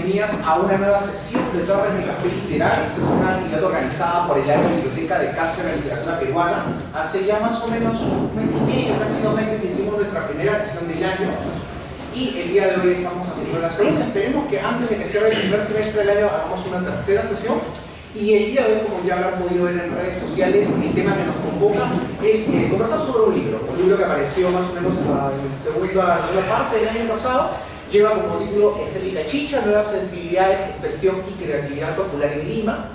bienvenidas a una nueva sesión de Torres de Café Literario. Esta es una actividad organizada por el área de biblioteca de Casa de la Literatura Peruana. Hace ya más o menos un mes y medio, casi 2 meses, hicimos nuestra primera sesión del año y el día de hoy estamos haciendo la segunda. Esperemos que antes de que cierre el primer semestre del año hagamos una tercera sesión. Y el día de hoy, como ya habrán podido ver en redes sociales, el tema que nos convoca es conversar sobre un libro que apareció más o menos en la segunda parte del año pasado. Lleva como título Estética Chicha, Nuevas Sensibilidades, Expresión y Creatividad Popular en Lima.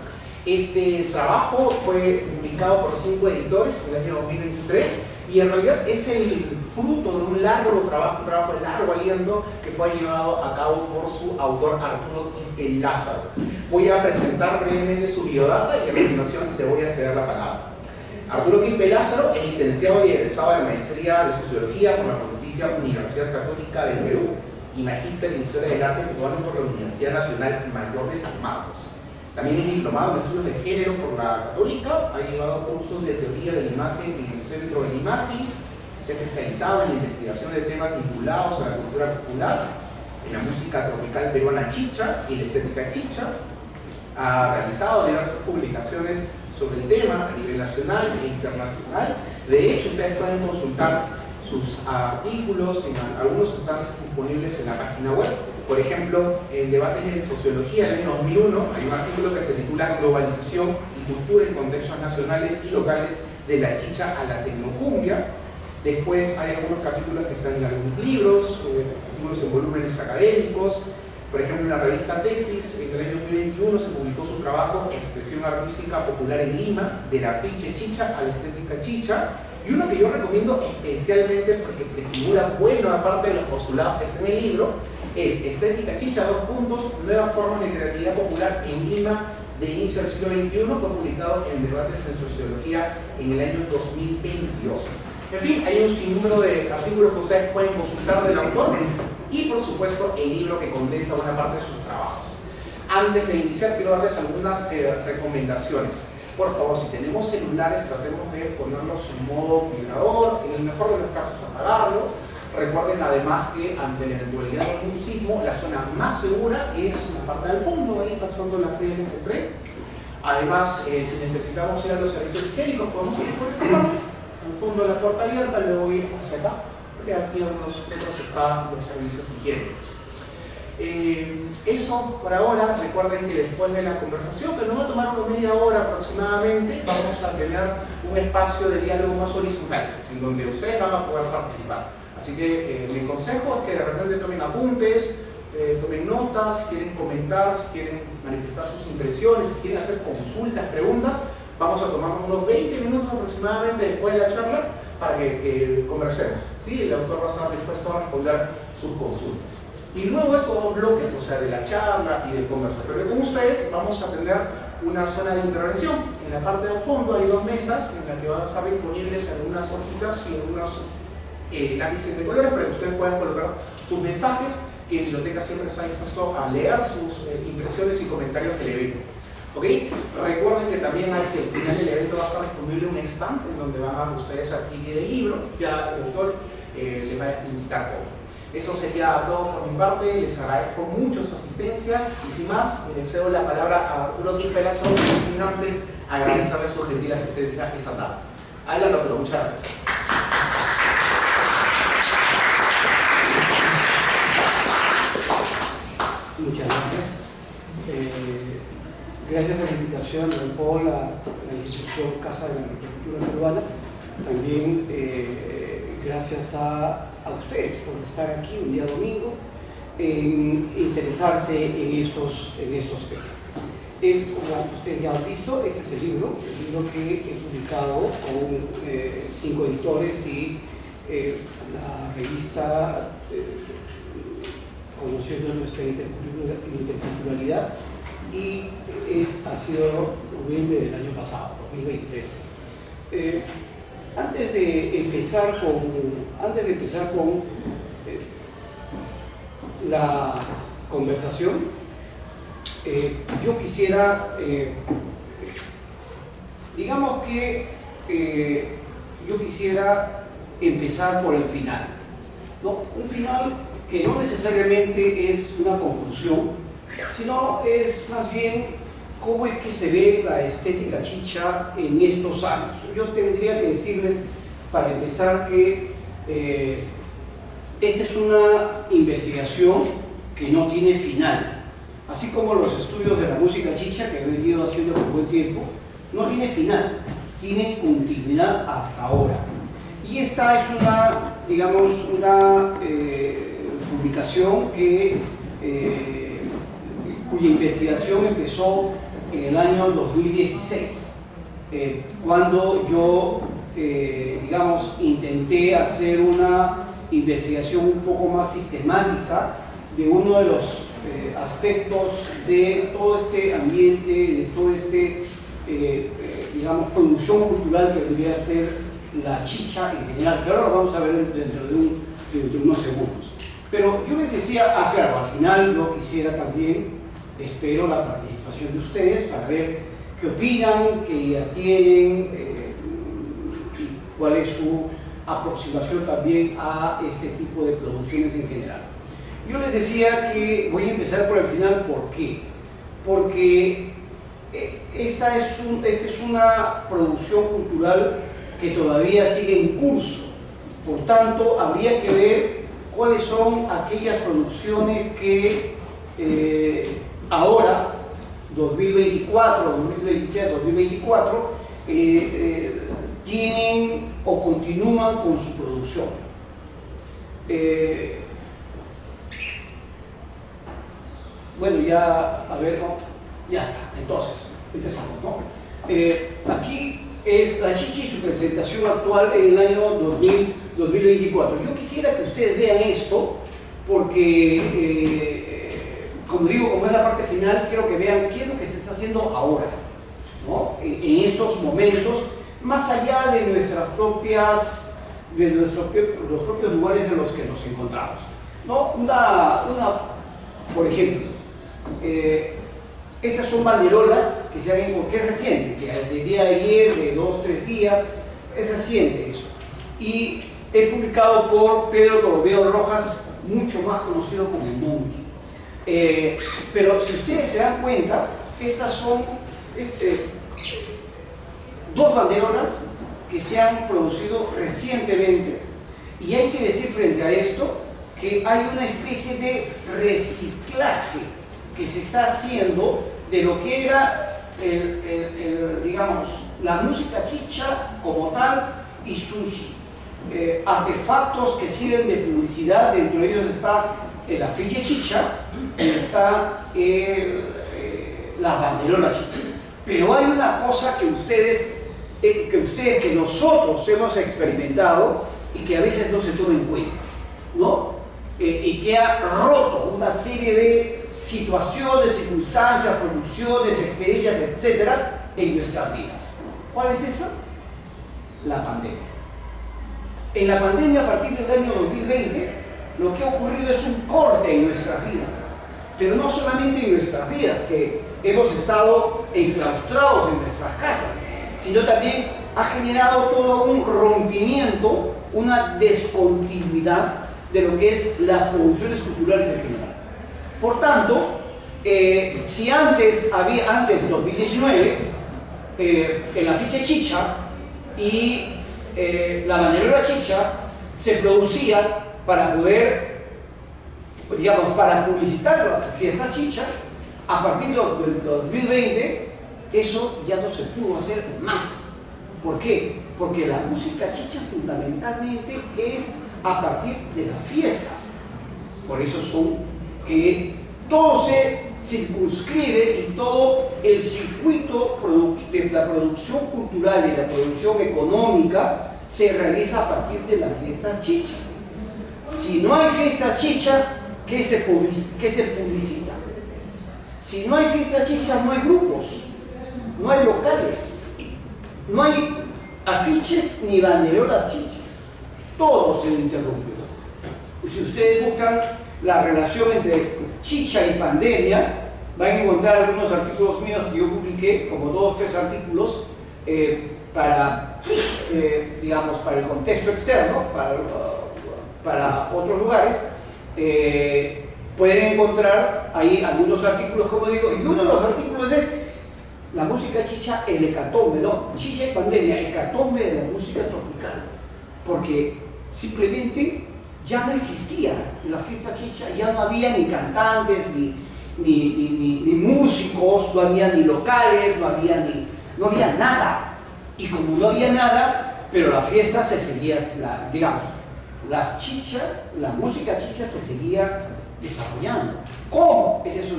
Este trabajo fue publicado por 5 editores en el año 2023 y en realidad es el fruto de un largo trabajo, un trabajo de largo aliento que fue llevado a cabo por su autor Arturo Quispe Lázaro. Voy a presentar brevemente su biodata y a continuación le voy a ceder la palabra. Arturo Quispe Lázaro es licenciado y egresado de la Maestría de Sociología por la Pontificia Universidad Católica del Perú y magíster en Historia del Arte peruano por la Universidad Nacional Mayor de San Marcos. También es diplomado en Estudios de Género por la Católica, ha llevado cursos de Teoría de la Imagen en el Centro de la Imagen, se ha especializado en la investigación de temas vinculados a la cultura popular, en la música tropical peruana chicha y la estética chicha. Ha realizado diversas publicaciones sobre el tema a nivel nacional e internacional. De hecho, ustedes pueden consultar sus artículos, algunos están disponibles en la página web. Por ejemplo, en Debates de Sociología del año 2001 hay un artículo que se titula Globalización y Cultura en Contextos Nacionales y Locales de la Chicha a la Tecnocumbia. Después hay algunos capítulos que están en algunos libros, artículos en volúmenes académicos. Por ejemplo, en la revista Tesis, en el año 2021 se publicó su trabajo Expresión Artística Popular en Lima, de la fiche chicha a la estética chicha. Y uno que yo recomiendo especialmente porque prefigura buena parte de los postulados que están en el libro es Estética Chicha, Nuevas formas de creatividad popular en Lima de inicio del siglo XXI. Fue publicado en Debates en Sociología en el año 2022. En fin, hay un sinnúmero de artículos que ustedes pueden consultar del autor y, por supuesto, el libro que condensa buena parte de sus trabajos. Antes de iniciar, quiero darles algunas recomendaciones. Por favor, si tenemos celulares, tratemos de ponerlos en modo vibrador, en el mejor de los casos apagarlo. Recuerden además que ante la eventualidad de un sismo, la zona más segura es la parte del fondo, ahí pasando la fría del tren. Además, si necesitamos ir a los servicios higiénicos, podemos ir por esta parte, al fondo de la puerta abierta, luego ir hacia acá, porque aquí a unos metros están los servicios higiénicos. Eso por ahora. Recuerden que después de la conversación, que nos va a tomar una media hora aproximadamente, vamos a tener un espacio de diálogo más horizontal, en donde ustedes van a poder participar. Así que mi consejo es que de repente tomen apuntes, tomen notas, si quieren comentar, si quieren manifestar sus impresiones, si quieren hacer consultas, preguntas. Vamos a tomar unos 20 minutos aproximadamente después de la charla para que conversemos. ¿Sí? El autor va a estar dispuesto a responder sus consultas. Y luego estos 2 bloques, o sea, de la charla y del conversatorio con ustedes, vamos a tener una zona de intervención. En la parte del fondo hay 2 mesas en las que van a estar disponibles algunas hojitas y algunos lápices de colores para que ustedes puedan colocar sus mensajes, que en Biblioteca siempre está dispuesto a leer sus impresiones y comentarios del evento. ¿Ok? Recuerden que también hacia el final del evento va a estar disponible un stand en donde van a ustedes adquirir el libro. Ya el autor les va a indicar cómo. Eso sería todo por mi parte. Les agradezco mucho su asistencia y sin más, le cedo la palabra a Arturo Quispe Lázaro, sin antes agradecerle su gentil asistencia esta tarde. Adelante, Arturo, muchas gracias. Muchas gracias. Gracias a la invitación de Paul, a la institución Casa de la Literatura Peruana. También gracias a ustedes por estar aquí un día domingo, en interesarse en estos temas. Como ustedes ya han visto, este es el libro que he publicado con 5 editores y la revista Conociendo Nuestra Interculturalidad, y ha sido noviembre del año pasado, 2023. Antes de empezar con la conversación, yo quisiera, digamos que yo quisiera empezar por el final, ¿no? Un final que no necesariamente es una conclusión, sino es más bien cómo es que se ve la estética chicha en estos años. Yo tendría que decirles, para empezar, que esta es una investigación que no tiene final. Así como los estudios de la música chicha que he venido haciendo por buen tiempo, no tiene final, tiene continuidad hasta ahora. Y esta es una, digamos, una publicación que, cuya investigación empezó en el año 2016, cuando yo, digamos, intenté hacer una investigación un poco más sistemática de uno de los aspectos de todo este ambiente, de todo este, digamos, producción cultural que debería ser la chicha en general, que ahora lo vamos a ver dentro de unos segundos. Pero yo les decía, claro, al final yo quisiera también, espero la participación de ustedes para ver qué opinan, qué idea tienen, y cuál es su aproximación también a este tipo de producciones en general. Yo les decía que voy a empezar por el final. ¿Por qué? Porque esta es una producción cultural que todavía sigue en curso. Por tanto, habría que ver cuáles son aquellas producciones que ahora, 2024, 2023, 2024, tienen o continúan con su producción. Bueno, ya, a ver, ¿no? Ya está, entonces, empezamos, ¿no? Aquí es la chicha y su presentación actual en el año 2024. Yo quisiera que ustedes vean esto, porque, como digo, como es la parte final, quiero que vean qué es lo que se está haciendo ahora, ¿no? En estos momentos, más allá de nuestras propias, los propios lugares en los que nos encontramos, ¿no? Por ejemplo, estas son banderolas que se han, porque es reciente, que del día de ayer, de 2 o 3 días, es reciente eso. Y es publicado por Pedro Corobeo Rojas, mucho más conocido como el Monkey. Pero si ustedes se dan cuenta, estas son 2 banderolas que se han producido recientemente. Y hay que decir frente a esto que hay una especie de reciclaje que se está haciendo de lo que era digamos, la música chicha como tal y sus artefactos que sirven de publicidad. Dentro de ellos está el afiche chicha y está las banderolas chicha. Pero hay una cosa que nosotros hemos experimentado y que a veces no se toma en cuenta, ¿no? Y que ha roto una serie de situaciones, circunstancias, producciones, experiencias, etcétera, en nuestras vidas. ¿Cuál es esa? La pandemia. En la pandemia, a partir del año 2020, lo que ha ocurrido es un corte en nuestras vidas, pero no solamente en nuestras vidas, que hemos estado enclaustrados en nuestras casas, sino también ha generado todo un rompimiento, una descontinuidad de lo que es las producciones culturales en general. Por tanto, si antes, 2019, el afiche chicha y la banderola chicha se producían para poder, digamos, para publicitar las fiestas chicha, a partir del 2020, eso ya no se pudo hacer más. ¿Por qué? Porque la música chicha fundamentalmente es a partir de las fiestas. Por eso son que todo se circunscribe y todo el circuito de la producción cultural y la producción económica se realiza a partir de las fiestas chicha. Si no hay fiestas chicha, ¿qué se publicita? Si no hay fiestas chicha, no hay grupos, no hay locales, no hay afiches ni banderolas chicha. Todo se interrumpió. Si ustedes buscan la relación entre chicha y pandemia, van a encontrar algunos artículos míos que yo publiqué, como 2 o 3 artículos, digamos, para el contexto externo, para otros lugares, pueden encontrar ahí algunos artículos, como digo, y uno de los artículos es la música chicha, el hecatombe, ¿no? Chicha y pandemia, hecatombe de la música tropical, porque simplemente ya no existía la fiesta chicha, ya no había ni cantantes, ni músicos, no había ni locales, no había nada. Y como no había nada, pero la fiesta se seguía, digamos, la música chicha se seguía desarrollando. ¿Cómo? Esa es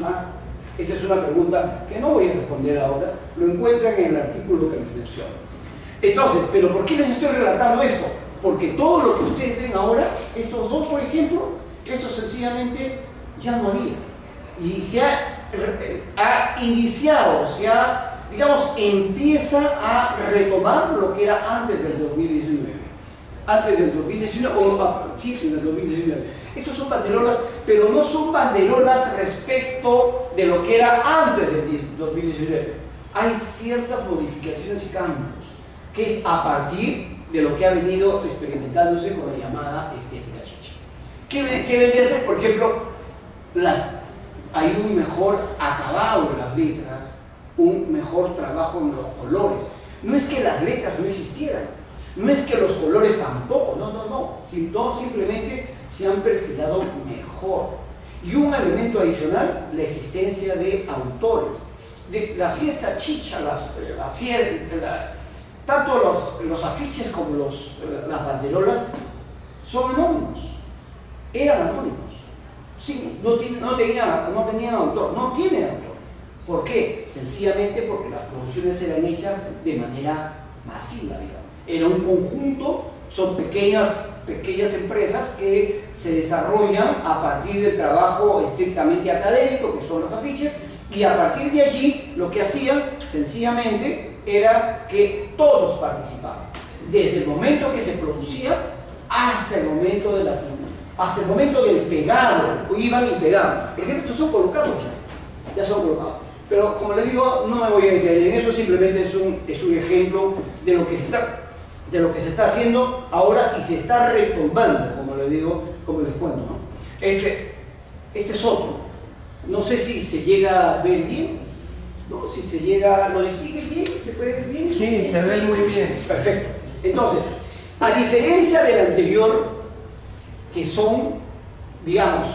una pregunta que no voy a responder ahora, lo encuentran en el artículo que les menciono. Entonces, ¿pero por qué les estoy relatando esto? Porque todo lo que ustedes ven ahora, estos dos, por ejemplo, esto sencillamente ya no había. Y se ha iniciado, digamos, empieza a retomar lo que era antes del 2019. Antes del 2019, sí, en el 2019. Estos son banderolas, pero no son banderolas respecto de lo que era antes del 2019. Hay ciertas modificaciones y cambios, que es a partir de lo que ha venido experimentándose con la llamada estética chicha. ¿Qué vendría a ser? Por ejemplo, hay un mejor acabado de las letras, un mejor trabajo en los colores. No es que las letras no existieran, no es que los colores tampoco, no, sino simplemente se han perfilado mejor. Y un elemento adicional, la existencia de autores. De la fiesta chicha, tanto los afiches como las banderolas son anónimos, eran anónimos. Sí, no tenían autor, no tienen autor. ¿Por qué? Sencillamente porque las producciones eran hechas de manera masiva, digamos. Era un conjunto, son pequeñas empresas que se desarrollan a partir del trabajo estrictamente académico, que son los afiches, y a partir de allí lo que hacían sencillamente era que todos participaban, desde el momento que se producía hasta el momento del pegado, iban y pegaban. Por ejemplo, estos son colocados ya son colocados. Pero como les digo, no me voy a detener en eso, simplemente es un ejemplo de lo que se está haciendo ahora y se está retomando, como les digo, como les cuento, ¿no? Este es otro. No sé si se llega a ver bien, ¿no? Si se llega, ¿lo distingues bien? ¿Se puede ver bien? Sí, se ve muy bien. Perfecto. Entonces, a diferencia del anterior, que son, digamos,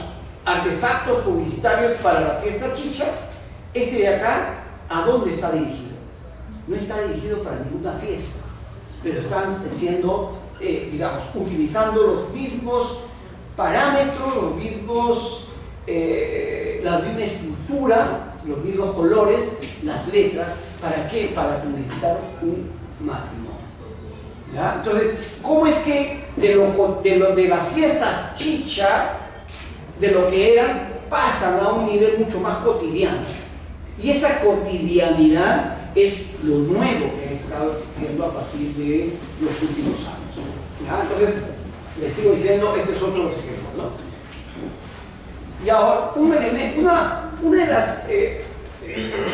artefactos publicitarios para la fiesta chicha, este de acá, ¿a dónde está dirigido? No está dirigido para ninguna fiesta, pero están siendo, digamos, utilizando los mismos parámetros, la misma estructura, los mismos colores, las letras. ¿Para qué? Para publicitar un matrimonio. ¿Ya? Entonces, ¿cómo es que de las fiestas chicha, de lo que eran, pasan a un nivel mucho más cotidiano? Y esa cotidianidad es lo nuevo que ha estado existiendo a partir de los últimos años. ¿Ya? Entonces, les sigo diciendo, este es otro de los ejemplos, ¿no? Y ahora, una de las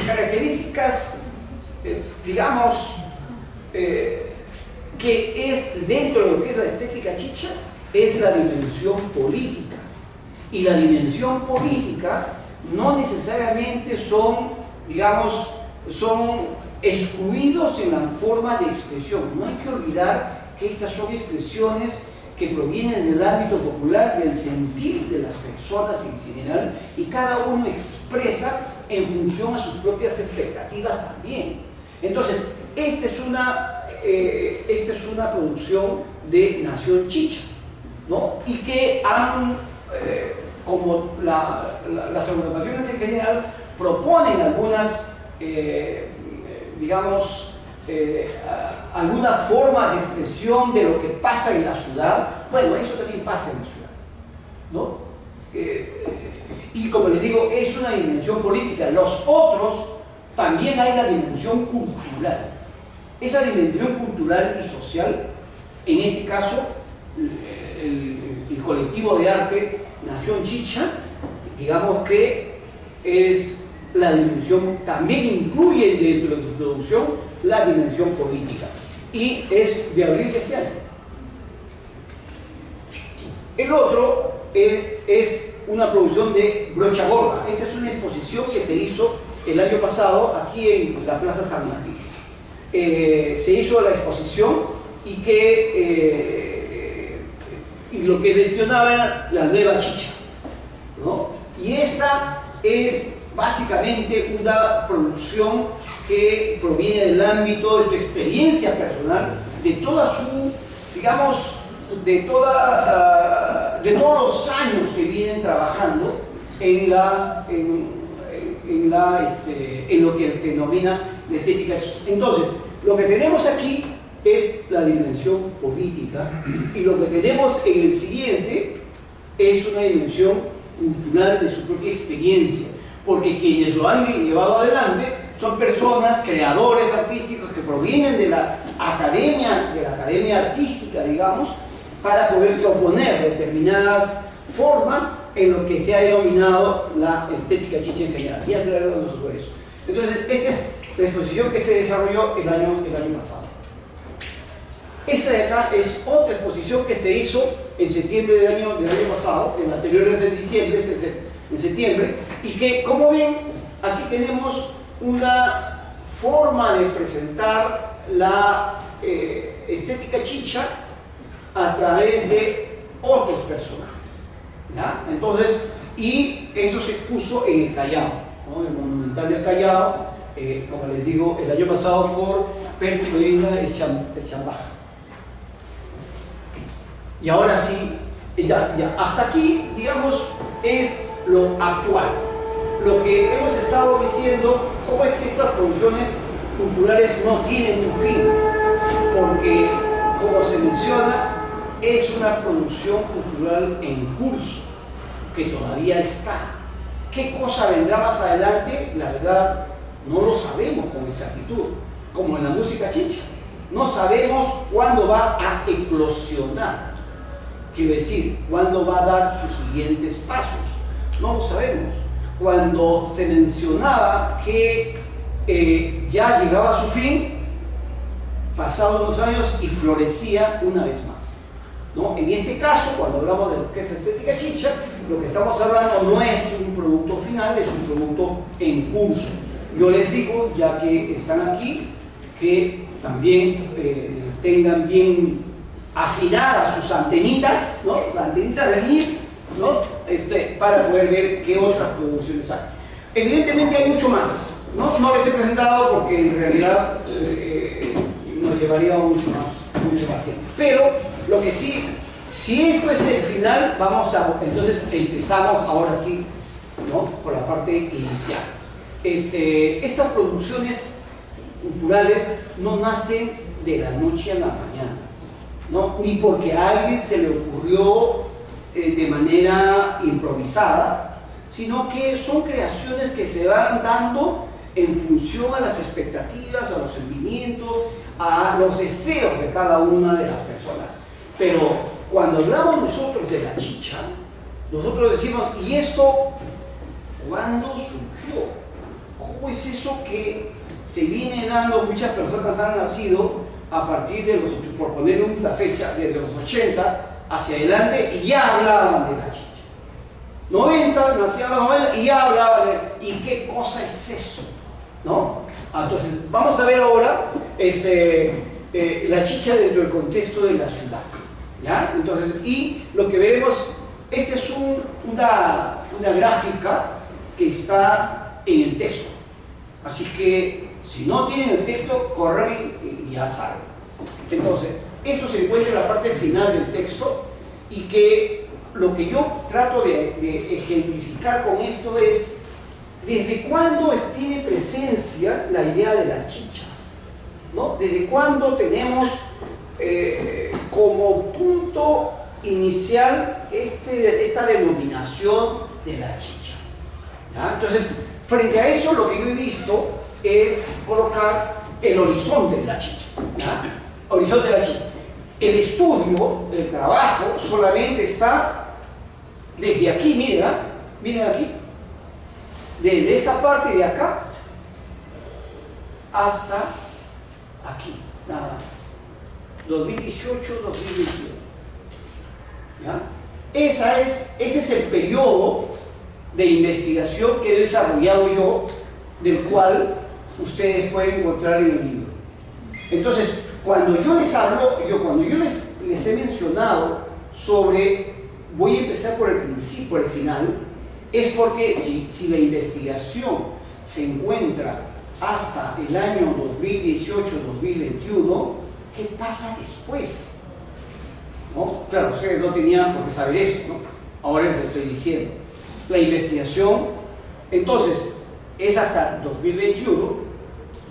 características, digamos, que es dentro de lo que es la estética chicha, es la dimensión política. Y la dimensión política no necesariamente son excluidos en la forma de expresión. No hay que olvidar que estas son expresiones que provienen del ámbito popular, del sentir de las personas en general, y cada uno expresa en función a sus propias expectativas también. Entonces, esta es una producción de Nación Chicha, ¿no? Y que han, como las agrupaciones en general, proponen algunas, alguna forma de expresión de lo que pasa en la ciudad. Bueno, eso también pasa en la ciudad, ¿no? Y como les digo, es una dimensión política. Los otros, también hay la dimensión cultural. Esa dimensión cultural y social, en este caso, el colectivo de arte Nación Chicha, digamos que es la dimensión, también incluye dentro de su producción la dimensión política, y es de abril de este año. El otro es una producción de Brocha Gorda. Esta es una exposición que se hizo el año pasado aquí en la Plaza San Martín. Se hizo la exposición y lo que mencionaba era la nueva chicha, ¿no? Y esta es básicamente una producción que proviene del ámbito de su experiencia personal, de toda su, digamos, de todos los años que vienen trabajando en lo que se denomina la estética chicha. Entonces, lo que tenemos aquí es la dimensión política y lo que tenemos en el siguiente es una dimensión cultural de su propia experiencia, porque quienes lo han llevado adelante son personas, creadores artísticos que provienen de la academia artística, digamos, para poder proponer determinadas formas en lo que se ha denominado la estética chicha en general. Ya hablaremos sobre eso. Entonces, esta es la exposición que se desarrolló el año pasado. Esta de acá es otra exposición que se hizo en septiembre del año pasado, el anterior es en diciembre, este es en septiembre, y que, como ven, aquí tenemos una forma de presentar la estética chicha a través de otros personajes, ¿ya? Entonces, y eso se expuso en el Callao, ¿no? El Monumental del Callao, como les digo, el año pasado por Percy Medina Echambaja. Y ahora sí, ya, hasta aquí, digamos, es lo actual. Lo que hemos estado diciendo, cómo es que estas producciones culturales no tienen un fin, porque, como se menciona, es una producción cultural en curso, que todavía está. ¿Qué cosa vendrá más adelante? La verdad, no lo sabemos con exactitud, como en la música chicha. No sabemos cuándo va a eclosionar. Quiero decir, cuándo va a dar sus siguientes pasos. No lo sabemos. Cuando se mencionaba que ya llegaba a su fin, pasados unos años y florecía una vez más, ¿no? En este caso, cuando hablamos de lo que es estética chicha, lo que estamos hablando no es un producto final, es un producto en curso. Yo les digo, ya que están aquí, que también tengan bien afinadas sus antenitas, ¿no? Las antenitas de MIR, ¿no? Para poder ver qué otras producciones hay. Evidentemente hay mucho más, ¿no? No les he presentado porque en realidad nos llevaría mucho más tiempo. Pero lo que sí, si esto es el final, entonces empezamos ahora sí, ¿no? Por la parte inicial. Estas producciones culturales no nacen de la noche a la mañana, ¿no? Ni porque a alguien se le ocurrió de manera improvisada, sino que son creaciones que se van dando en función a las expectativas, a los sentimientos, a los deseos de cada una de las personas. Pero cuando hablamos nosotros de la chicha, nosotros decimos, ¿y esto cuándo surgió? ¿Cómo es eso que se viene dando? Muchas personas han nacido a partir de por ponerle una fecha, desde los 80 hacia adelante, y ya hablaban de la chicha. 90, nacían los 90 y ya hablaban de... ¿Y qué cosa es eso? ¿No? Entonces, vamos a ver ahora la chicha dentro del contexto de la ciudad, ¿ya? Entonces, y lo que veremos, esta es una gráfica que está en el texto. Así que, si no tienen el texto, corren y ya saben. Entonces, esto se encuentra en la parte final del texto, y que lo que yo trato de ejemplificar con esto es desde cuándo tiene presencia la idea de la chicha, ¿no? Desde cuándo tenemos como punto inicial esta denominación de la chicha, ¿ya? Entonces, frente a eso, lo que yo he visto es colocar el horizonte de la chicha, ¿ya? Horizonte de la chicha. El estudio, el trabajo, solamente está desde aquí, miren aquí, desde esta parte de acá hasta aquí, nada más. 2018, 2021. ¿Ya? ese es el periodo de investigación que he desarrollado yo, del cual ustedes pueden encontrar en el libro. Entonces, cuando yo les hablo, cuando yo les he mencionado sobre, voy a empezar por el principio, por el final, es porque si la investigación se encuentra hasta el año 2018-2021, ¿qué pasa después? ¿No? Claro, ustedes no tenían por qué saber eso, ¿no? Ahora les estoy diciendo. La investigación, entonces, es hasta 2021,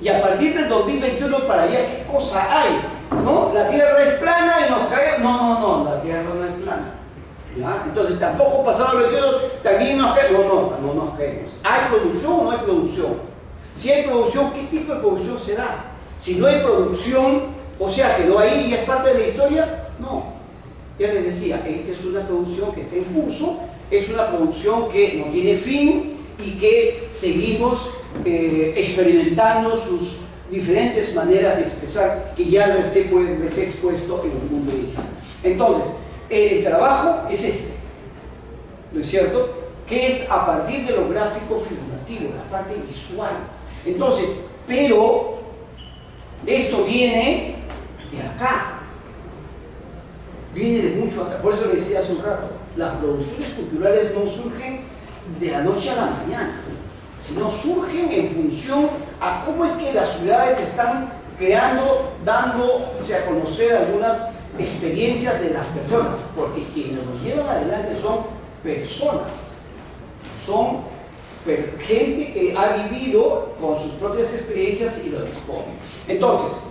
y a partir del 2021 para allá, ¿qué cosa hay? ¿No? La Tierra es plana y nos caemos. No, la Tierra no es plana. ¿Ya? Entonces, tampoco pasamos los 21, también nos caemos. No nos caemos. ¿Hay producción o no hay producción? Si hay producción, ¿qué tipo de producción se da? Si no hay producción, o sea, quedó ahí y es parte de la historia, no. Ya les decía, esta es una producción que está en curso, es una producción que no tiene fin y que seguimos experimentando sus diferentes maneras de expresar, que ya les he expuesto en el mundo inicial. Entonces, el trabajo es este, ¿no es cierto? Que es a partir de lo gráfico figurativo, la parte visual. Entonces, pero esto viene de acá, viene de mucho acá. Por eso le decía hace un rato, las producciones culturales no surgen de la noche a la mañana, sino surgen en función a cómo es que las ciudades están creando, dando a conocer algunas experiencias de las personas, porque quienes nos llevan adelante son personas, son gente que ha vivido con sus propias experiencias y lo expone. Entonces,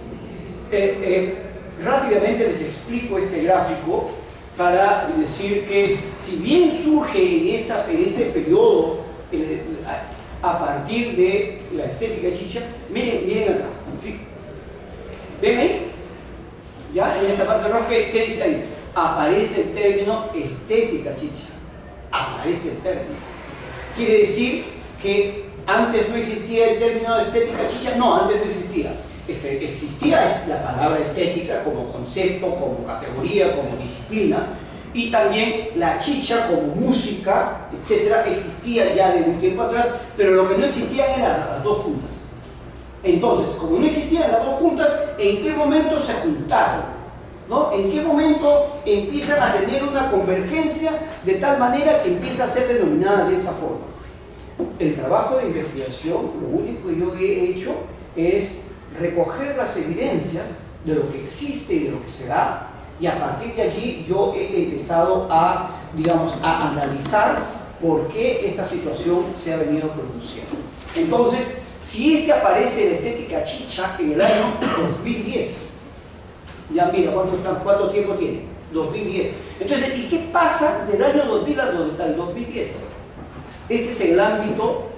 rápidamente les explico este gráfico para decir que si bien surge en este periodo a partir de la estética chicha, miren acá, ¿ven ahí? ¿Ya? En esta parte roja, ¿qué dice ahí? Aparece el término estética chicha, aparece el término. Quiere decir que antes no existía el término estética chicha. No, antes no existía. Existía la palabra estética como concepto, como categoría, como disciplina, y también la chicha como música, etcétera, existía ya de un tiempo atrás, pero lo que no existían eran las dos juntas. Entonces, como no existían las dos juntas, ¿en qué momento se juntaron? ¿No? ¿En qué momento empiezan a tener una convergencia de tal manera que empieza a ser denominada de esa forma? El trabajo de investigación, lo único que yo he hecho es recoger las evidencias de lo que existe y de lo que se da, y a partir de allí yo he empezado a, digamos, a analizar por qué esta situación se ha venido produciendo. Entonces, si aparece la estética chicha en el año 2010, ya mira, ¿cuánto tiempo tiene? 2010. Entonces, ¿y qué pasa del año 2000 al 2010? Este es el ámbito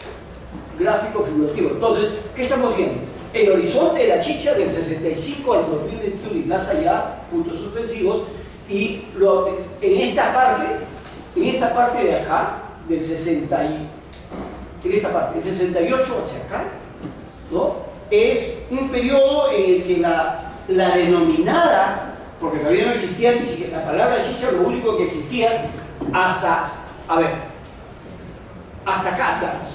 gráfico figurativo. Entonces, ¿qué estamos viendo? El horizonte de la chicha del 65 al 2021 y más allá, puntos suspensivos, y en esta parte de acá, del 68 hacia acá, ¿no? Es un periodo en el que la denominada, porque todavía no existía ni siquiera la palabra chicha, lo único que existía hasta acá, digamos.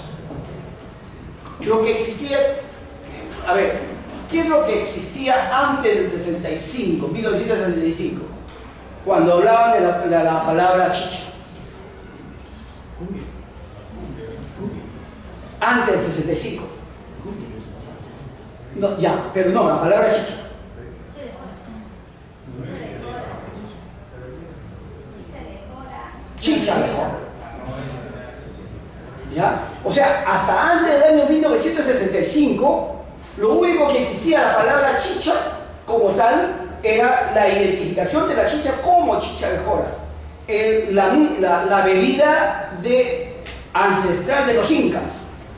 Lo que existía, ¿qué es lo que existía antes del 65, 1965? Cuando hablaban de la palabra chicha. Antes del 65. No, ya, pero no, la palabra chicha. Chicha mejor. ¿Ya? O sea, hasta antes del año 1965, lo único que existía la palabra chicha como tal era la identificación de la chicha como chicha de jora, la bebida ancestral de los incas,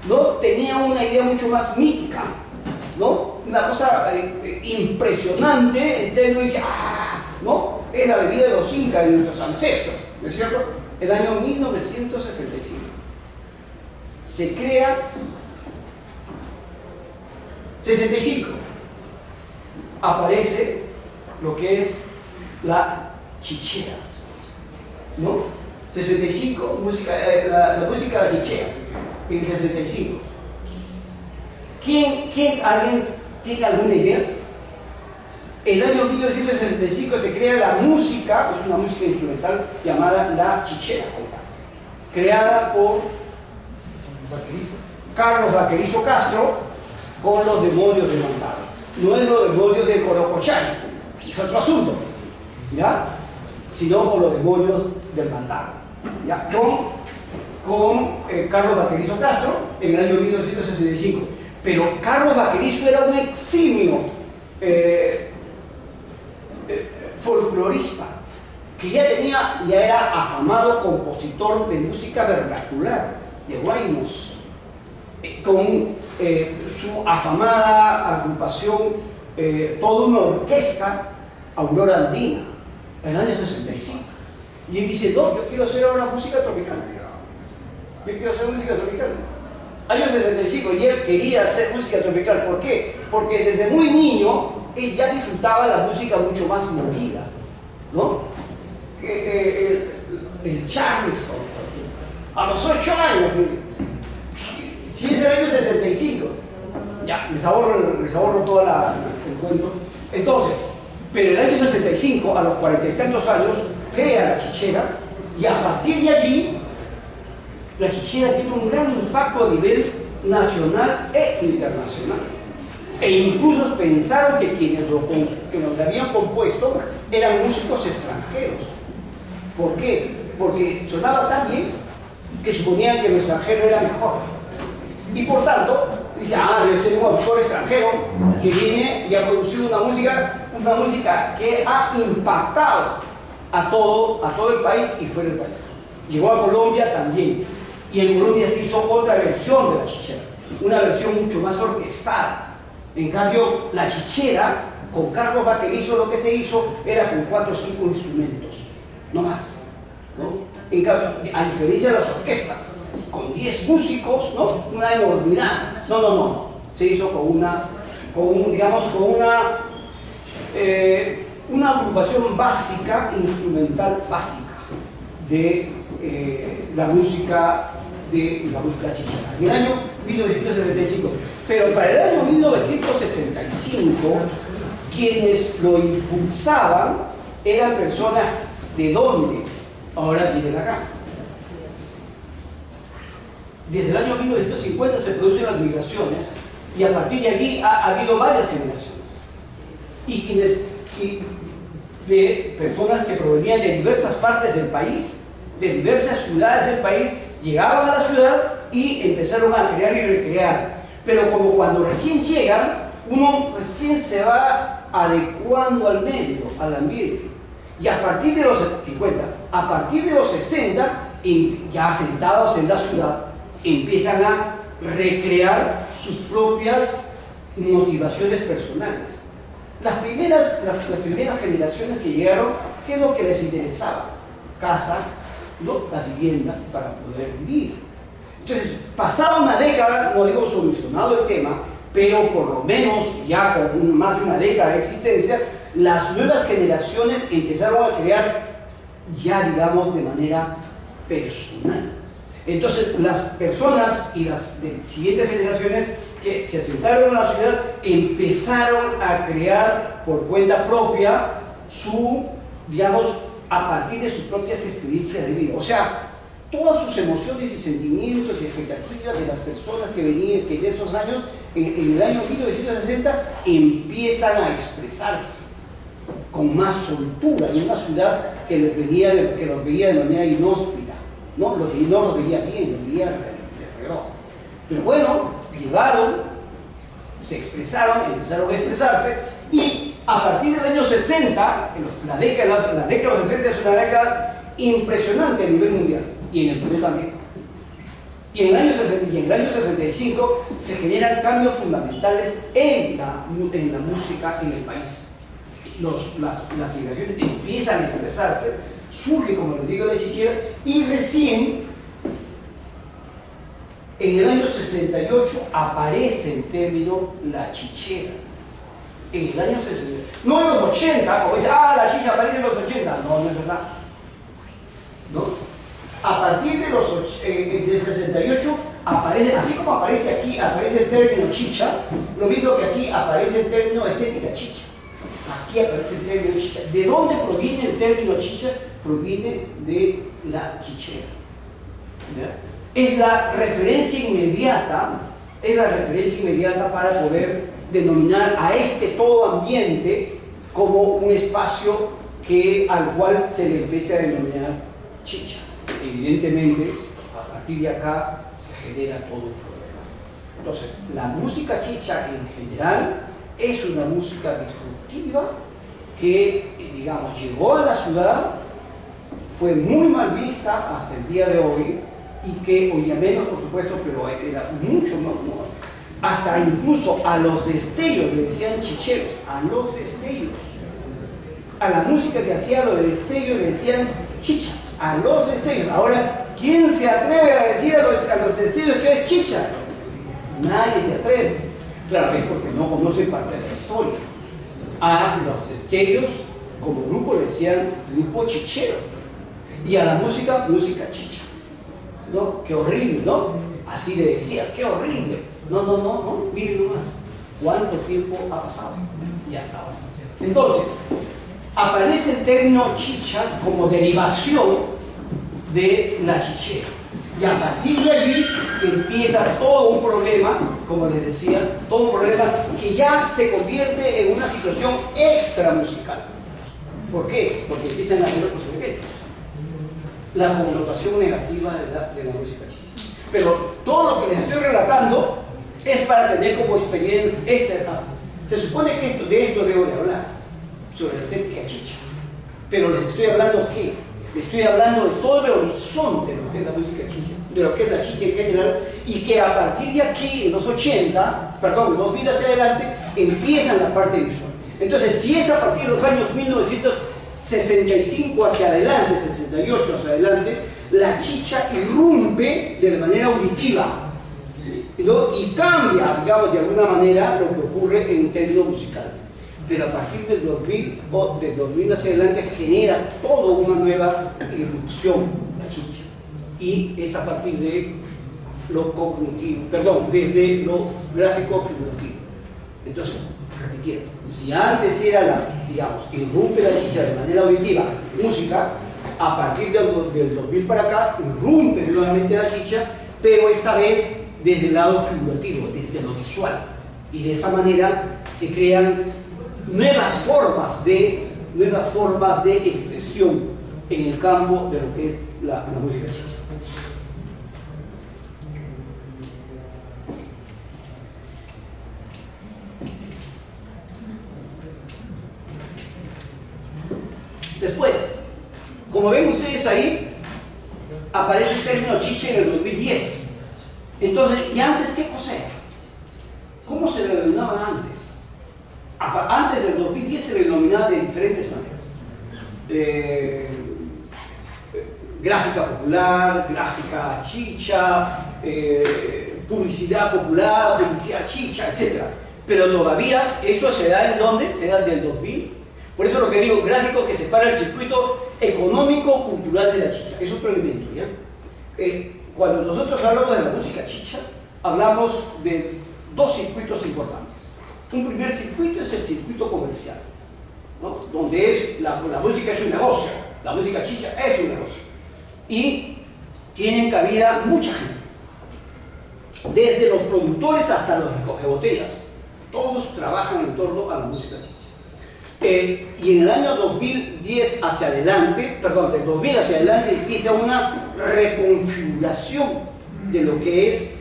¿no? Tenía una idea mucho más mítica, ¿no? Una cosa impresionante, entonces uno dice, ¿no? Es la bebida de los incas, de nuestros ancestros, ¿no es cierto? El año 1965 se crea 65, aparece lo que es la chichera. ¿no? 65, música, la música de la chichera, en 65. ¿Alguien tiene alguna idea? En el año 1965 se crea la música, es una música instrumental llamada la chichera, creada por Carlos Vaquerizo Castro con los demonios de Mantaro. No es los demonios de Corocochay, es otro asunto, ¿ya? Sino con los demonios del Mantaro, ¿ya? Con Carlos Vaquerizo Castro en el año 1965. Pero Carlos Vaquerizo era un eximio folclorista, que ya era afamado compositor de música vernacular, de guaynos, con su afamada agrupación, toda una orquesta, Aurora Andina, en el año 65. Y él dice, no, yo quiero hacer ahora música tropical. Yo quiero hacer música tropical. Año 65, y él quería hacer música tropical. ¿Por qué? Porque desde muy niño él ya disfrutaba la música mucho más movida, ¿no? El Charleston, a los 8 años, si es el año 65, ya, les ahorro todo el cuento. Entonces, pero en el año 65, a los 40 y tantos años, crea la chichera, y a partir de allí, la chichera tiene un gran impacto a nivel nacional e internacional. E incluso pensaron que quienes lo habían compuesto eran músicos extranjeros. ¿Por qué? Porque sonaba tan bien que suponían que el extranjero era mejor. Y por tanto, dice, debe ser un autor extranjero que viene y ha producido una música que ha impactado a todo el país y fuera del país. Llegó a Colombia también. Y en Colombia se hizo otra versión de la chichera, una versión mucho más orquestada. En cambio, la chichera, con Carlos Vaquerizo, lo que se hizo era con 4 o 5 instrumentos, no más, ¿no? En cambio, a diferencia de las orquestas, con 10 músicos, ¿no? Una enormidad. No. Se hizo con una agrupación básica, instrumental básica, de la música chichera, en el año 1975. Pero para el año 1965, quienes lo impulsaban eran personas de dónde ahora viven acá. Desde el año 1950 se producen las migraciones y a partir de allí ha habido varias generaciones. Y de personas que provenían de diversas partes del país, de diversas ciudades del país, llegaban a la ciudad y empezaron a crear y recrear. Pero como cuando recién llegan, uno recién se va adecuando al medio, al ambiente. Y a partir de los 50, a partir de los 60, ya asentados en la ciudad, empiezan a recrear sus propias motivaciones personales. Las primeras generaciones que llegaron, ¿qué es lo que les interesaba? Casa, ¿no? La vivienda para poder vivir. Entonces, pasada una década, no digo solucionado el tema, pero por lo menos ya con más de una década de existencia, las nuevas generaciones empezaron a crear ya, digamos, de manera personal. Entonces, las personas y las siguientes generaciones que se asentaron en la ciudad empezaron a crear por cuenta propia digamos, a partir de sus propias experiencias de vida. O sea, todas sus emociones y sentimientos y expectativas de las personas que venían en esos años, en el año 1960, empiezan a expresarse con más soltura en una ciudad que los veía de manera inhóspita, no los veía bien, los veía de reojo. Pero bueno, llegaron, se expresaron, empezaron a expresarse, y a partir del año 60, la década de los 60 es una década impresionante a nivel mundial, y en el Perú también. Y en el año 65 se generan cambios fundamentales en la música en el país. Las migraciones empiezan a expresarse, surge, como les digo, la chichera, y recién en el año 68 aparece el término la chichera. En el año 68. No en los 80, como dice, la chicha aparece en los 80. No es verdad. A partir de del 68, aparece, así como aparece aquí, aparece el término chicha, lo mismo que aquí aparece el término estética chicha. Aquí aparece el término chicha. ¿De dónde proviene el término chicha? Proviene de la chichera. ¿Ya? Es la referencia inmediata, para poder denominar a este todo ambiente como un espacio al cual se le empieza a denominar chicha. Evidentemente, a partir de acá se genera todo un problema. Entonces, la música chicha en general es una música disruptiva que, digamos, llegó a la ciudad, fue muy mal vista hasta el día de hoy, y que hoy día menos, por supuesto, pero era mucho más, hasta incluso a los destellos le decían chicheros, a los destellos. A la música que hacía los destellos le decían chicha, a los destellos. Ahora, ¿quién se atreve a decir a los destellos que es chicha? Nadie se atreve. Claro, es porque no conoce parte de la historia. A los destellos, como grupo, le decían grupo chichero. Y a la música, música chicha. ¿No? Qué horrible, ¿no? Así le decía, qué horrible. No, miren nomás. ¿Cuánto tiempo ha pasado? Ya está. Entonces, aparece el término chicha como derivación de la chichera. Y a partir de allí empieza todo un problema, como les decía, todo un problema que ya se convierte en una situación extra musical. ¿Por qué? Porque empiezan a haber otros elementos. La connotación negativa de la música chicha. Pero todo lo que les estoy relatando es para tener como experiencia esta etapa. Se supone que de esto debo de hablar, sobre la estética chicha. Pero les estoy hablando ¿qué? Les estoy hablando de todo el horizonte de lo que es la música chicha, de lo que es la chicha en general, y que a partir de aquí, en los 2000 hacia adelante, empiezan la parte visual. Entonces, si es a partir de los años 1965 hacia adelante, 68 hacia adelante, la chicha irrumpe de manera auditiva, ¿no? Y cambia, digamos, de alguna manera lo que ocurre en términos musicales. Pero a partir del 2000 o del 2000 hacia adelante genera toda una nueva irrupción, la chicha. Y es a partir de lo cognitivo, desde lo gráfico figurativo. Entonces, repitiendo, si antes era irrumpe la chicha de manera auditiva, música, a partir del 2000 para acá, irrumpe nuevamente la chicha, pero esta vez desde el lado figurativo, desde lo visual. Y de esa manera se crean nuevas formas de expresión en el campo de lo que es la música chicha. Después, como ven ustedes ahí, aparece el término chicha en el 2010. Entonces, ¿y antes qué cosa era? ¿Cómo se le denominaba antes? Antes del 2010 se le denominaba de diferentes maneras. Gráfica popular, gráfica chicha, publicidad popular, publicidad chicha, etc. Pero todavía eso se da ¿en dónde? Se da del 2000. Por eso lo que digo, gráfico que separa el circuito económico-cultural de la chicha. Es otro elemento, ¿ya? Cuando nosotros hablamos de la música chicha, hablamos de dos circuitos importantes. Un primer circuito es el circuito comercial, ¿no? Donde la música es un negocio, la música chicha es un negocio. Y tienen cabida mucha gente, desde los productores hasta los recogebotellas. Todos trabajan en torno a la música chicha. Y en el año 2010 hacia adelante, del 2000 hacia adelante, empieza una reconfiguración de lo que es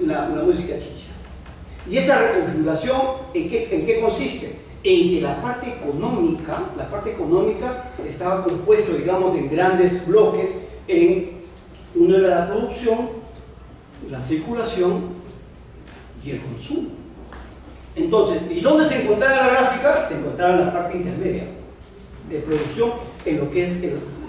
la música chicha. Y esta reconfiguración, ¿en qué consiste? En que la parte económica estaba compuesto, digamos, de grandes bloques. Uno era la producción, la circulación y el consumo. Entonces, ¿y dónde se encontraba la gráfica? Se encontraba en la parte intermedia de producción, en lo que es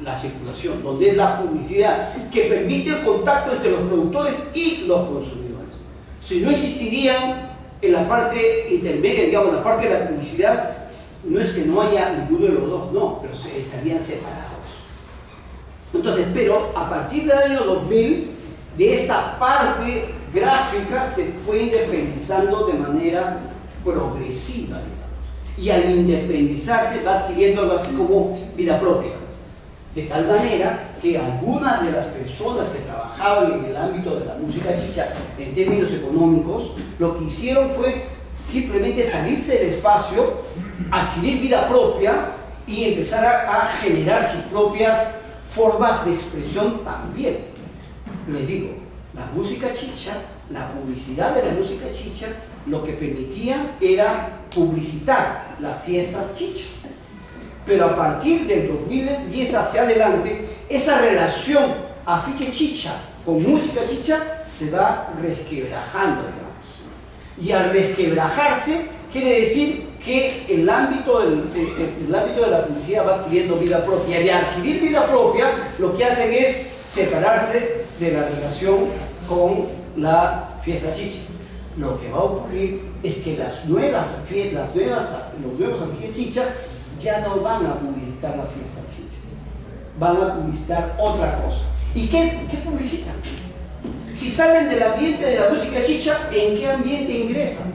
la circulación, donde es la publicidad, que permite el contacto entre los productores y los consumidores. Si no existirían en la parte intermedia, digamos, la parte de la publicidad, no es que no haya ninguno de los dos, no, pero estarían separados. Entonces, pero a partir del año 2000, de esta parte gráfica se fue independizando de manera progresiva, digamos. Y al independizarse va adquiriendo algo así como vida propia. De tal manera que algunas de las personas que trabajaban en el ámbito de la música chicha, en términos económicos, lo que hicieron fue simplemente salirse del espacio, adquirir vida propia y empezar a generar sus propias formas de expresión también. Les digo, la música chicha, la publicidad de la música chicha, lo que permitía era publicitar las fiestas chicha. Pero a partir del 2010 hacia adelante, esa relación afiche chicha con música chicha se va resquebrajando, digamos. Y al resquebrajarse, quiere decir que el ámbito de la publicidad va adquiriendo vida propia. Y al adquirir vida propia, lo que hacen es separarse de la relación con la fiesta chicha. Lo que va a ocurrir es que los nuevos afiches chicha ya no van a publicitar las fiestas chicha, van a publicitar otra cosa. ¿Y qué publicitan? Si salen del ambiente de la música chicha, ¿en qué ambiente ingresan?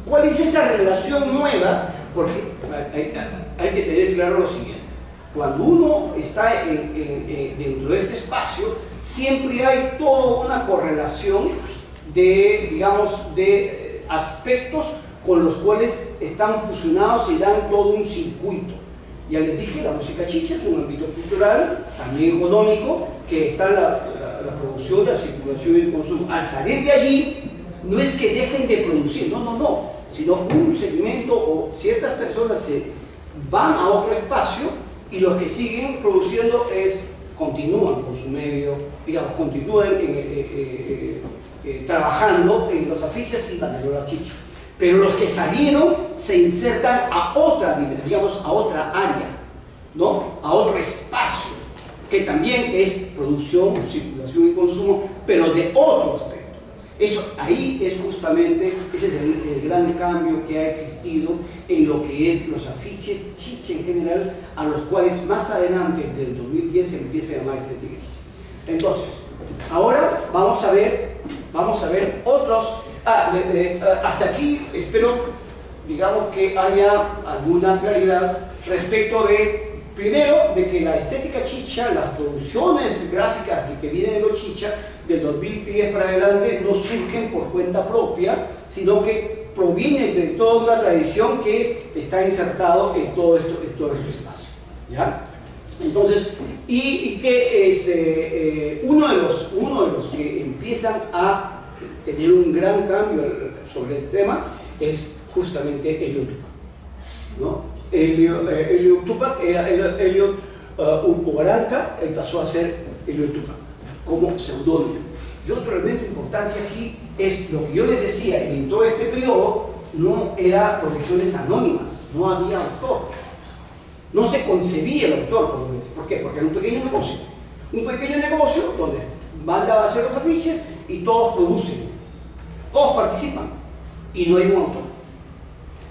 ¿Cuál es esa relación nueva? Porque hay que tener claro lo siguiente. Cuando uno está dentro de este espacio, siempre hay toda una correlación de, digamos, de aspectos con los cuales están fusionados y dan todo un circuito. Ya les dije, la música chicha es un ámbito cultural, también económico, que está la producción, la circulación y el consumo. Al salir de allí, no es que dejen de producir, no, sino un segmento o ciertas personas se van a otro espacio y los que siguen produciendo continúan con su medio, digamos, continúan trabajando en los afiches y ganando la chicha. Pero los que salieron se insertan a otra, digamos, a otra área, ¿no? A otro espacio, que también es producción, circulación y consumo, pero de otro aspecto. Eso, ahí es justamente, ese es el gran cambio que ha existido en lo que es los afiches chicha en general, a los cuales más adelante, del 2010, se empieza a llamar estética chicha. Entonces, ahora vamos a ver otros. Hasta aquí espero, digamos, que haya alguna claridad respecto de, primero, de que la estética chicha, las producciones gráficas que vienen de los chicha, del 2010 para adelante, no surgen por cuenta propia, sino que provienen de toda una tradición que está insertado en todo este espacio, ¿ya? Entonces, y que uno de los que empiezan a tener un gran cambio sobre el tema es justamente Elliot Tupac, ¿no? Elliot Tupac era Elliot Urcobaranca, él pasó a ser Elliot Tupac como seudónimo. Y otro elemento importante aquí es lo que yo les decía, en todo este periodo no eran producciones anónimas, no había autor, no se concebía el autor. ¿Por qué? Porque era un pequeño negocio donde mandan a hacer los afiches y todos producen, todos participan y no hay un autor.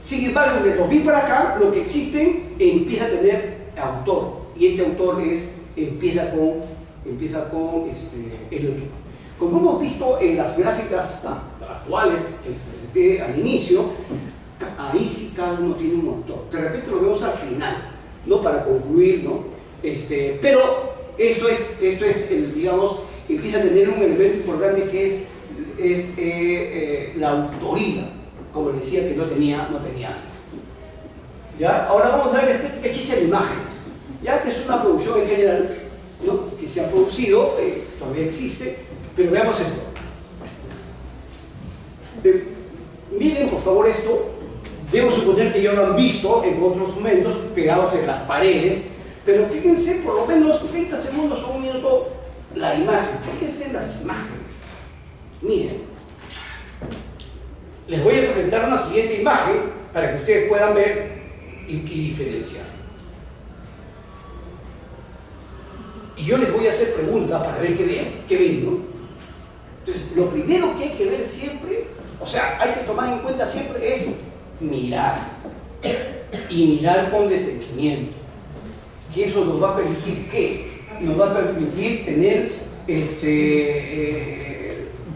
Sin embargo, de 2000 para acá, lo que existen empieza a tener autor, y ese autor empieza con Elliot Tupac. Como hemos visto en las gráficas actuales que presenté al inicio, ahí sí cada uno tiene un autor. De repente lo vemos al final, ¿no? Para concluir, ¿no? Pero esto es digamos, empieza a tener un elemento importante que es la autoría, como les decía, que no tenía antes. ¿Ya? Ahora vamos a ver estética chicha en imágenes. Ya, esta es una producción en general, ¿no? Que se ha producido, todavía existe, pero veamos esto. Miren por favor esto. Debo suponer que ya lo han visto en otros momentos, pegados en las paredes, pero fíjense por lo menos 30 segundos o un minuto la imagen. Fíjense en las imágenes. Miren, les voy a presentar una siguiente imagen para que ustedes puedan ver y diferenciar. Y yo les voy a hacer preguntas para ver qué ven, ¿no? Entonces, lo primero que hay que ver siempre, o sea, hay que tomar en cuenta siempre es mirar, y mirar con detenimiento, que eso nos va a permitir que y nos va a permitir tener,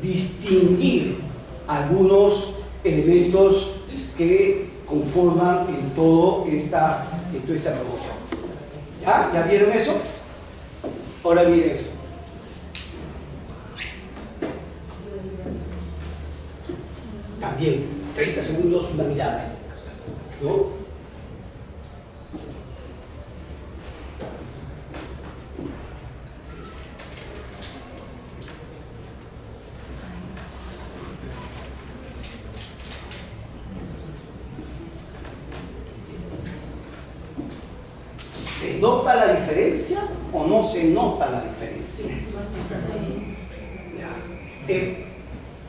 distinguir algunos elementos que conforman en toda esta producción. ¿Ya? ¿Ya vieron eso? Ahora miren eso. También, 30 segundos, una mirada ahí, ¿no? ¿Se nota la diferencia o no se nota la diferencia?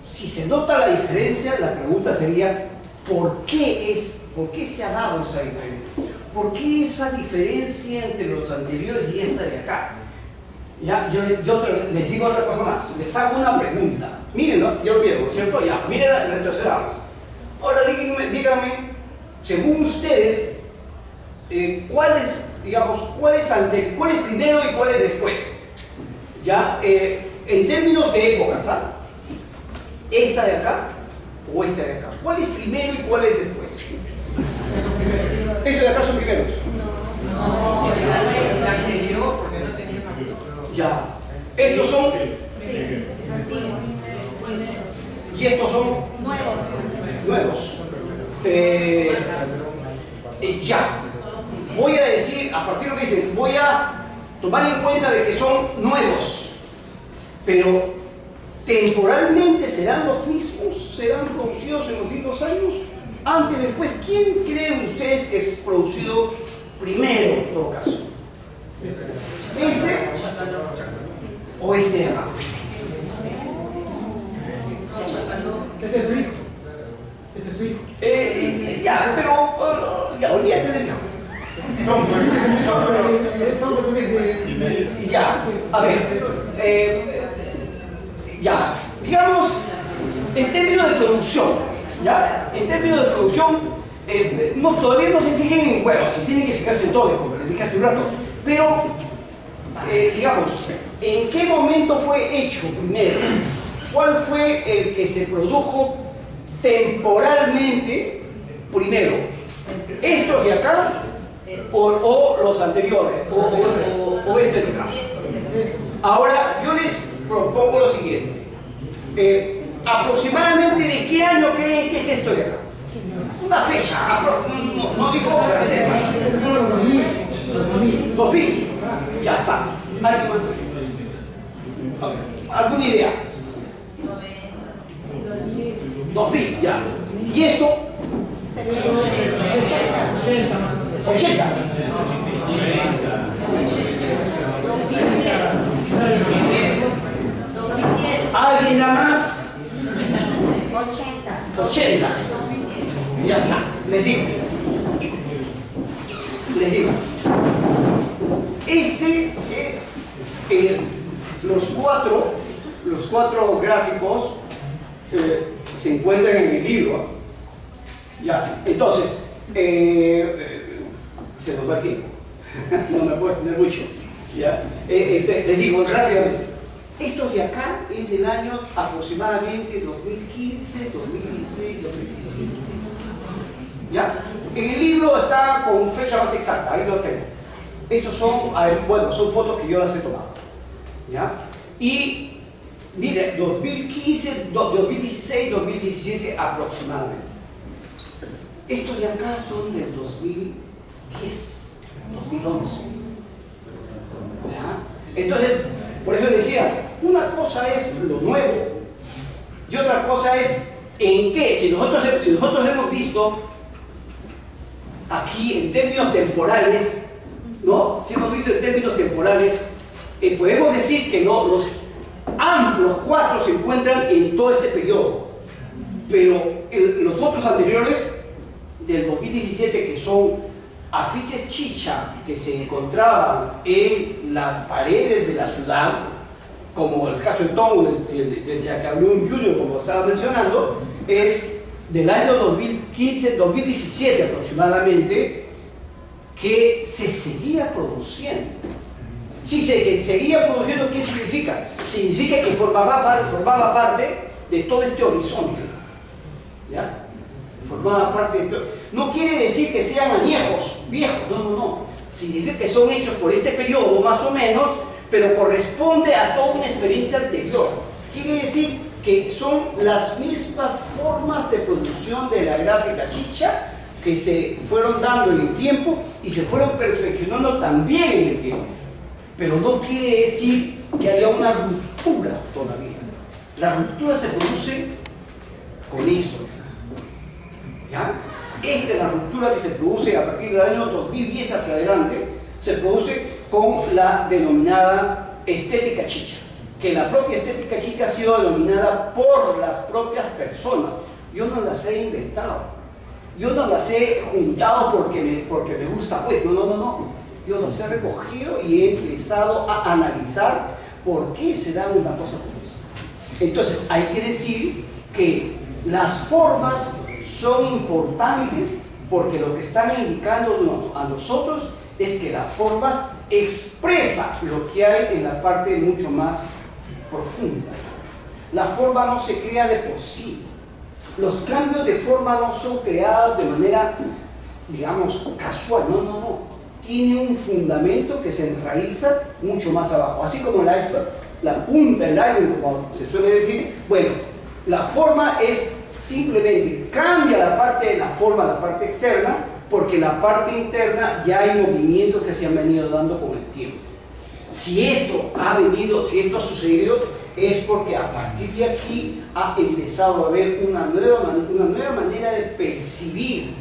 Si se nota la diferencia, la pregunta sería ¿por qué se ha dado esa diferencia? ¿Por qué esa diferencia entre los anteriores y esta de acá? Ya, yo les digo otra cosa más, les hago una pregunta. Miren, ¿no? Ya lo vieron, ¿cierto? Ya, miren, retrocedamos. Ahora díganme, según ustedes, ¿cuál es primero y cuál es después? Ya, en términos de épocas, ¿ah? ¿Esta de acá o esta de acá? ¿Cuál es primero y cuál es después? ¿Estos de acá son primeros? No, el anterior, porque no tenía factor. Ya. ¿Estos son? Sí, antiguos. ¿Y estos son? Nuevos. Ya. Voy a decir, a partir de lo que dicen, voy a tomar en cuenta de que son nuevos, pero temporalmente serán los mismos, serán producidos en los mismos años, antes, después. ¿Quién creen ustedes que es producido primero en todo caso? ¿Este o este de acá? Este es su hijo. Este es su hijo. Ya, pero ya, olvídate del hijo. No, pues sí que se me dijo, pero estamos también de... Ya, a ver, ya, digamos, en términos de producción, ¿ya? En términos de producción, todavía no se fijen en huevos, se tienen que fijarse en todo, como les dije hace un rato, pero, digamos, ¿en qué momento fue hecho primero? ¿Cuál fue el que se produjo temporalmente primero? ¿Estos de acá o los anteriores? ¿O este de acá? Ahora, yo les propongo lo siguiente. ¿Aproximadamente de qué año creen que es esto de acá? Una fecha, no digo certeza. Estos son los 2000. Los 2000. 2000. Ya está. ¿Alguien más? ¿Alguna idea? 2000, ya. ¿Y esto? 80 más. 80. ¿Alguien nada más? 80. Ya está. Les digo. Los cuatro gráficos se encuentran en el libro. Ya, entonces, se nos va el tiempo. No me puedo extender mucho. ¿Ya? Les digo rápidamente. Estos de acá es del año aproximadamente 2015, 2016, 2017. ¿Ya? En el libro está con fecha más exacta, ahí lo tengo. Estos son, son fotos que yo las he tomado. ¿Ya? Y mire, 2015, 2016, 2017 aproximadamente. Estos de acá son del 2010, 2011. ¿Ya? Entonces, por eso decía, una cosa es lo nuevo y otra cosa es en qué. Si nosotros hemos visto aquí en términos temporales, ¿no? Si hemos visto en términos temporales, podemos decir que no, los cuatro se encuentran en todo este periodo, pero los otros anteriores, del 2017, que son afiches chicha que se encontraban en las paredes de la ciudad, como el caso de Tom, de Jacablón Jr., como estaba mencionando, es del año 2015-2017 aproximadamente, que se seguía produciendo. Si se seguía produciendo, ¿qué significa? Significa que formaba parte de todo este horizonte. ¿Ya? Formaba parte de esto. No quiere decir que sean añejos, viejos, no. Significa que son hechos por este periodo, más o menos, pero corresponde a toda una experiencia anterior. Quiere decir que son las mismas formas de producción de la gráfica chicha que se fueron dando en el tiempo y se fueron perfeccionando también en el tiempo. Pero no quiere decir que haya una ruptura todavía. La ruptura se produce con esto. ¿Ya? Esta es la ruptura que se produce a partir del año 2010 hacia adelante, se produce con la denominada estética chicha, que la propia estética chicha ha sido denominada por las propias personas. Yo no las he inventado, yo no las he juntado porque me gusta, pues, no. Yo los he recogido y he empezado a analizar por qué se da una cosa como esa. Entonces, hay que decir que las formas son importantes porque lo que están indicando a nosotros es que las formas expresan lo que hay en la parte mucho más profunda. La forma no se crea de por sí. Los cambios de forma no son creados de manera, digamos, casual, no. Tiene un fundamento que se enraiza mucho más abajo. Así como la punta del iceberg, como se suele decir, bueno, la forma es simplemente cambia la parte de la forma a la parte externa, porque la parte interna ya hay movimientos que se han venido dando con el tiempo. Si esto ha sucedido, es porque a partir de aquí ha empezado a haber una nueva manera de percibir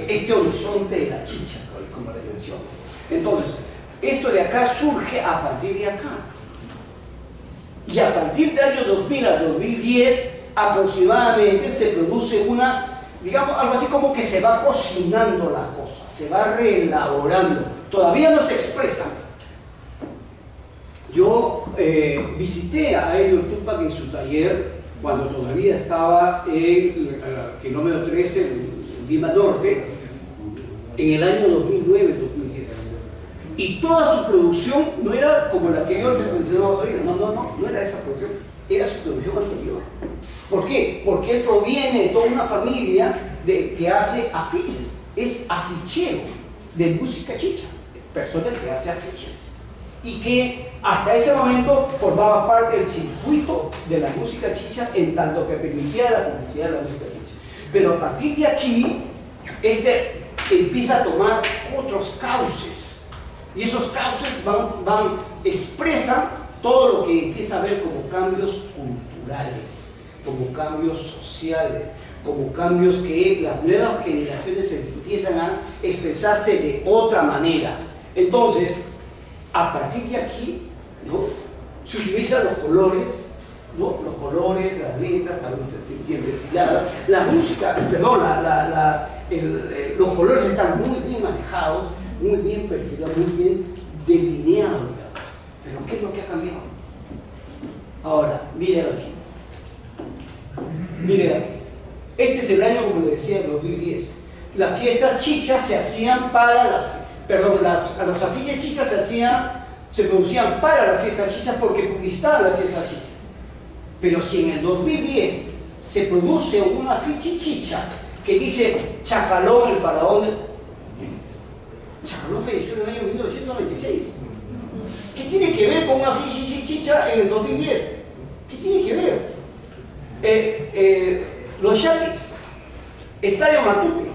este horizonte de la chicha, como le menciono. Entonces, esto de acá surge a partir de acá. Y a partir del año 2000 al 2010, aproximadamente se produce algo así como que se va cocinando la cosa, se va reelaborando. Todavía no se expresa. Yo visité a Helio Tupac en su taller cuando todavía estaba en kilómetro 13, en Lima Norte, en el año 2009-2010. Y toda su producción no era como la que yo les mencionaba ahorita, no era esa producción, era su producción anterior. ¿Por qué? Porque él proviene de toda una familia que hace afiches, es afichero de música chicha, persona que hace afiches. Y que hasta ese momento formaba parte del circuito de la música chicha en tanto que permitía la publicidad de la música chicha. Pero a partir de aquí, empieza a tomar otros cauces. Y esos cauces expresan todo lo que empieza a ver como cambios culturales, como cambios sociales, como cambios que las nuevas generaciones empiezan a expresarse de otra manera. Entonces, a partir de aquí, ¿no?, se utilizan los colores, ¿no? Los colores, las letras, también bien perfiladas, la música, perdón, los colores están muy bien manejados, muy bien perfilados, muy bien delineados. Pero ¿qué es lo que ha cambiado? Ahora, miren aquí. Miren aquí. Este es el año, como le decía, el 2010. Las fiestas chichas se hacían para las afiches chichas se producían para las fiestas chichas porque publicitaban las fiestas chichas. Pero si en el 2010 se produce un afiche chicha que dice Chacalón, el faraón, Chacalón falleció en el año 1996. ¿Qué tiene que ver con un afiche chicha en el 2010? ¿Qué tiene que ver? Los Yaquis, Estadio Matute.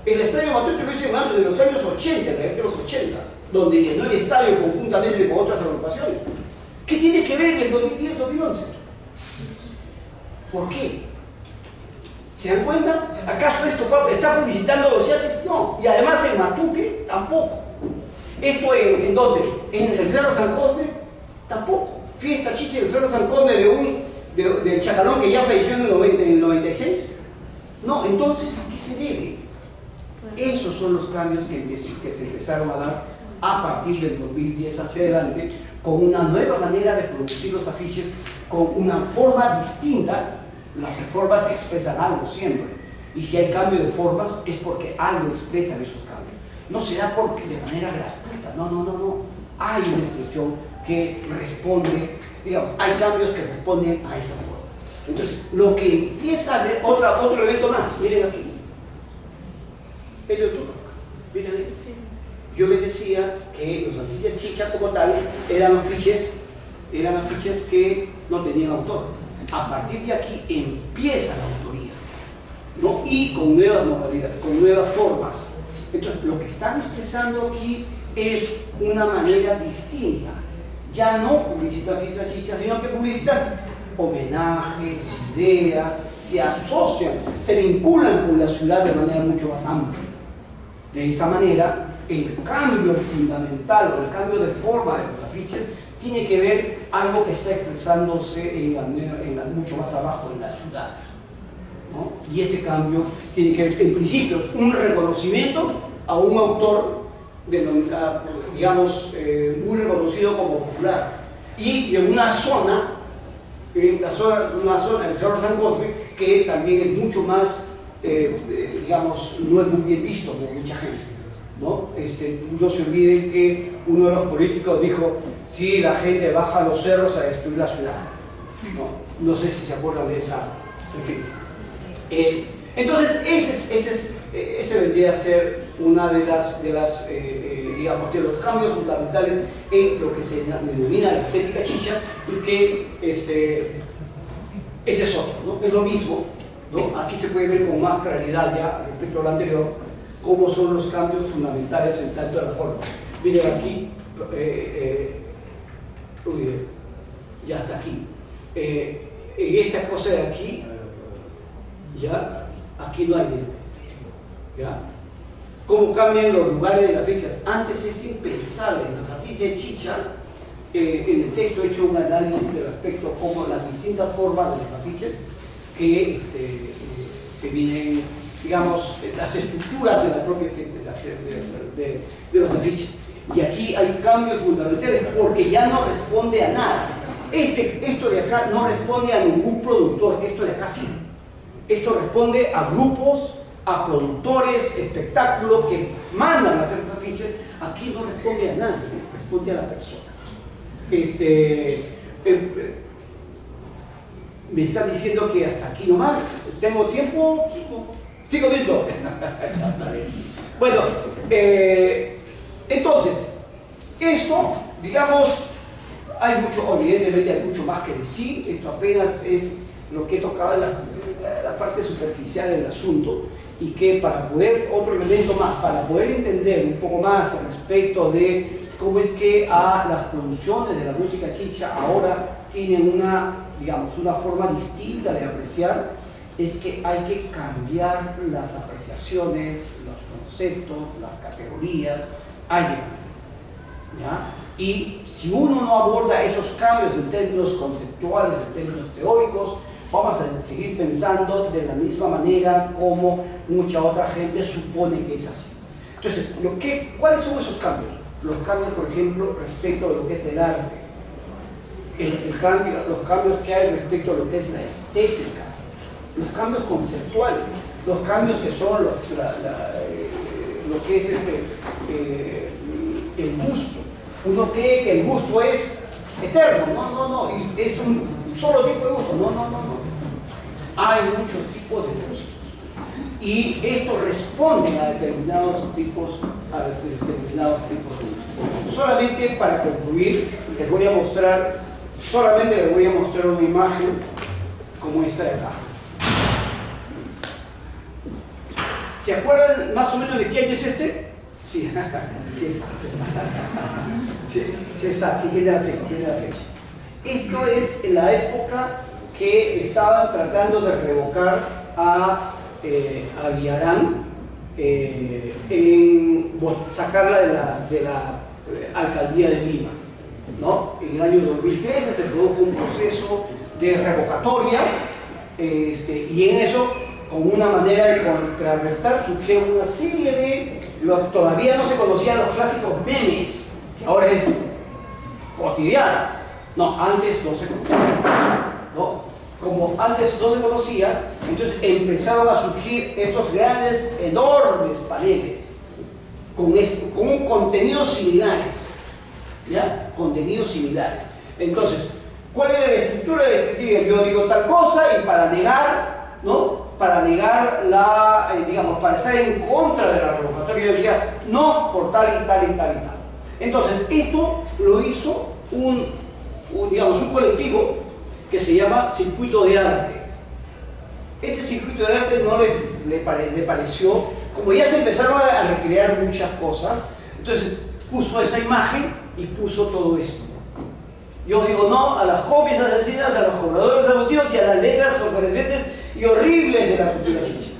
El Estadio Matute lo hice antes de los años 80, de los 80, donde llenó el estadio conjuntamente con otras agrupaciones. ¿Qué tiene que ver en el 2010-2011? ¿Por qué? ¿Se dan cuenta? ¿Acaso esto está publicitando los Yaquis? No. Y además en Matuque tampoco. ¿Esto en dónde? ¿En el Cerro San Cosme? Tampoco. Fiesta chicha del Cerro San Cosme de Chacalón que ya falleció en el 96. No, entonces, ¿a qué se debe? Esos son los cambios que se empezaron a dar a partir del 2010 hacia adelante, con una nueva manera de producir los afiches, con una forma distinta. Las formas expresan algo siempre, y si hay cambio de formas es porque algo expresan esos cambios. no se da porque de manera gratuita, no. Hay una expresión que responde, digamos, hay cambios que responden a esa forma. Entonces, lo que empieza a ver, otro elemento más, miren aquí. El YouTube, miren aquí. Yo les decía que los afiches chicha como tal eran afiches que no tenían autor. A partir de aquí empieza la autoría, ¿no? Y con nuevas modalidades, con nuevas formas. Entonces, lo que están expresando aquí es una manera distinta. Ya no publicitan fiestas chicha, sino que publicitan homenajes, ideas, se asocian, se vinculan con la ciudad de manera mucho más amplia. De esa manera, el cambio fundamental o el cambio de forma de los afiches tiene que ver algo que está expresándose mucho más abajo en la ciudad, ¿no? Y ese cambio tiene que ver, en principio, es un reconocimiento a un autor, digamos, muy reconocido como popular, y en una zona, el Cerro San Cosme, que también es mucho más, digamos, no es muy bien visto por mucha gente, ¿no? No se olviden que uno de los políticos dijo: sí, la gente baja a los cerros a destruir la ciudad. No sé si se acuerdan de esa, en fin. Entonces, ese vendría a ser una de las digamos, de los cambios fundamentales en lo que se denomina la estética chicha, y que ese es otro, ¿no? Es lo mismo, ¿no? Aquí se puede ver con más claridad ya respecto a lo anterior cómo son los cambios fundamentales en tanto de la forma. Miren aquí, ya está aquí. En esta cosa de aquí, ya, aquí no hay nivel, ¿ya? ¿Cómo cambian los lugares de las fechas? Antes es impensable, en las afiches chicha, en el texto he hecho un análisis del respecto a cómo las distintas formas de los afiches que se vienen, digamos, las estructuras de la propia de los afiches. Y aquí hay cambios fundamentales porque ya no responde a nada. Esto de acá no responde a ningún productor, esto de acá sí. Esto responde a grupos, a productores, espectáculos que mandan a hacer los afiches. Aquí no responde a nadie, responde a la persona. Me están diciendo que hasta aquí nomás. ¿Tengo tiempo? 5 minutos. Bueno, entonces, esto, digamos, hay mucho, evidentemente hay mucho más que decir. Esto apenas es lo que tocaba la parte superficial del asunto, y que para poder, otro elemento más, para poder entender un poco más al respecto de cómo es que las producciones de la música chicha ahora tienen una forma distinta de apreciar, es que hay que cambiar las apreciaciones, los conceptos, las categorías, hay que cambiar, ¿ya? Y si uno no aborda esos cambios en términos conceptuales, en términos teóricos, vamos a seguir pensando de la misma manera como mucha otra gente supone que es así. Entonces, ¿cuáles son esos cambios? Los cambios, por ejemplo, respecto a lo que es el arte, los cambios que hay respecto a lo que es la estética, los cambios conceptuales, los cambios que son lo que es el gusto. Uno cree que el gusto es eterno, no, y es un solo tipo de gusto, no. Hay muchos tipos de gustos, y esto responde a determinados tipos de gustos. Solamente para concluir, les voy a mostrar una imagen como esta de acá. ¿Se acuerdan más o menos de qué año es este? Sí, sí tiene la fecha. Esto es en la época que estaban tratando de revocar a Villarán, sacarla de la alcaldía de Lima, ¿no? En el año 2013 se produjo un proceso de revocatoria, y en eso, con una manera de contrarrestar, surgió una serie de todavía no se conocían los clásicos memes, que ahora es cotidiano. No, antes no se conocía, ¿no? Como antes no se conocía, entonces empezaron a surgir estos grandes, enormes paneles con contenidos similares, ¿ya? Contenidos similares. Entonces, ¿cuál es la estructura de la escritura? Yo digo tal cosa y para negar, ¿no? Para negar la, digamos, para estar en contra de la revocatoria, yo decía, no, por tal y tal y tal y tal. Entonces, esto lo hizo un colectivo que se llama Circuito de Arte. Este Circuito de Arte no le pareció, como ya se empezaron a recrear muchas cosas, entonces puso esa imagen y puso todo esto. Yo digo no a las copias asesinas, a los cobradores abusivos y a las letras fosforescentes y horribles de la cultura chicha.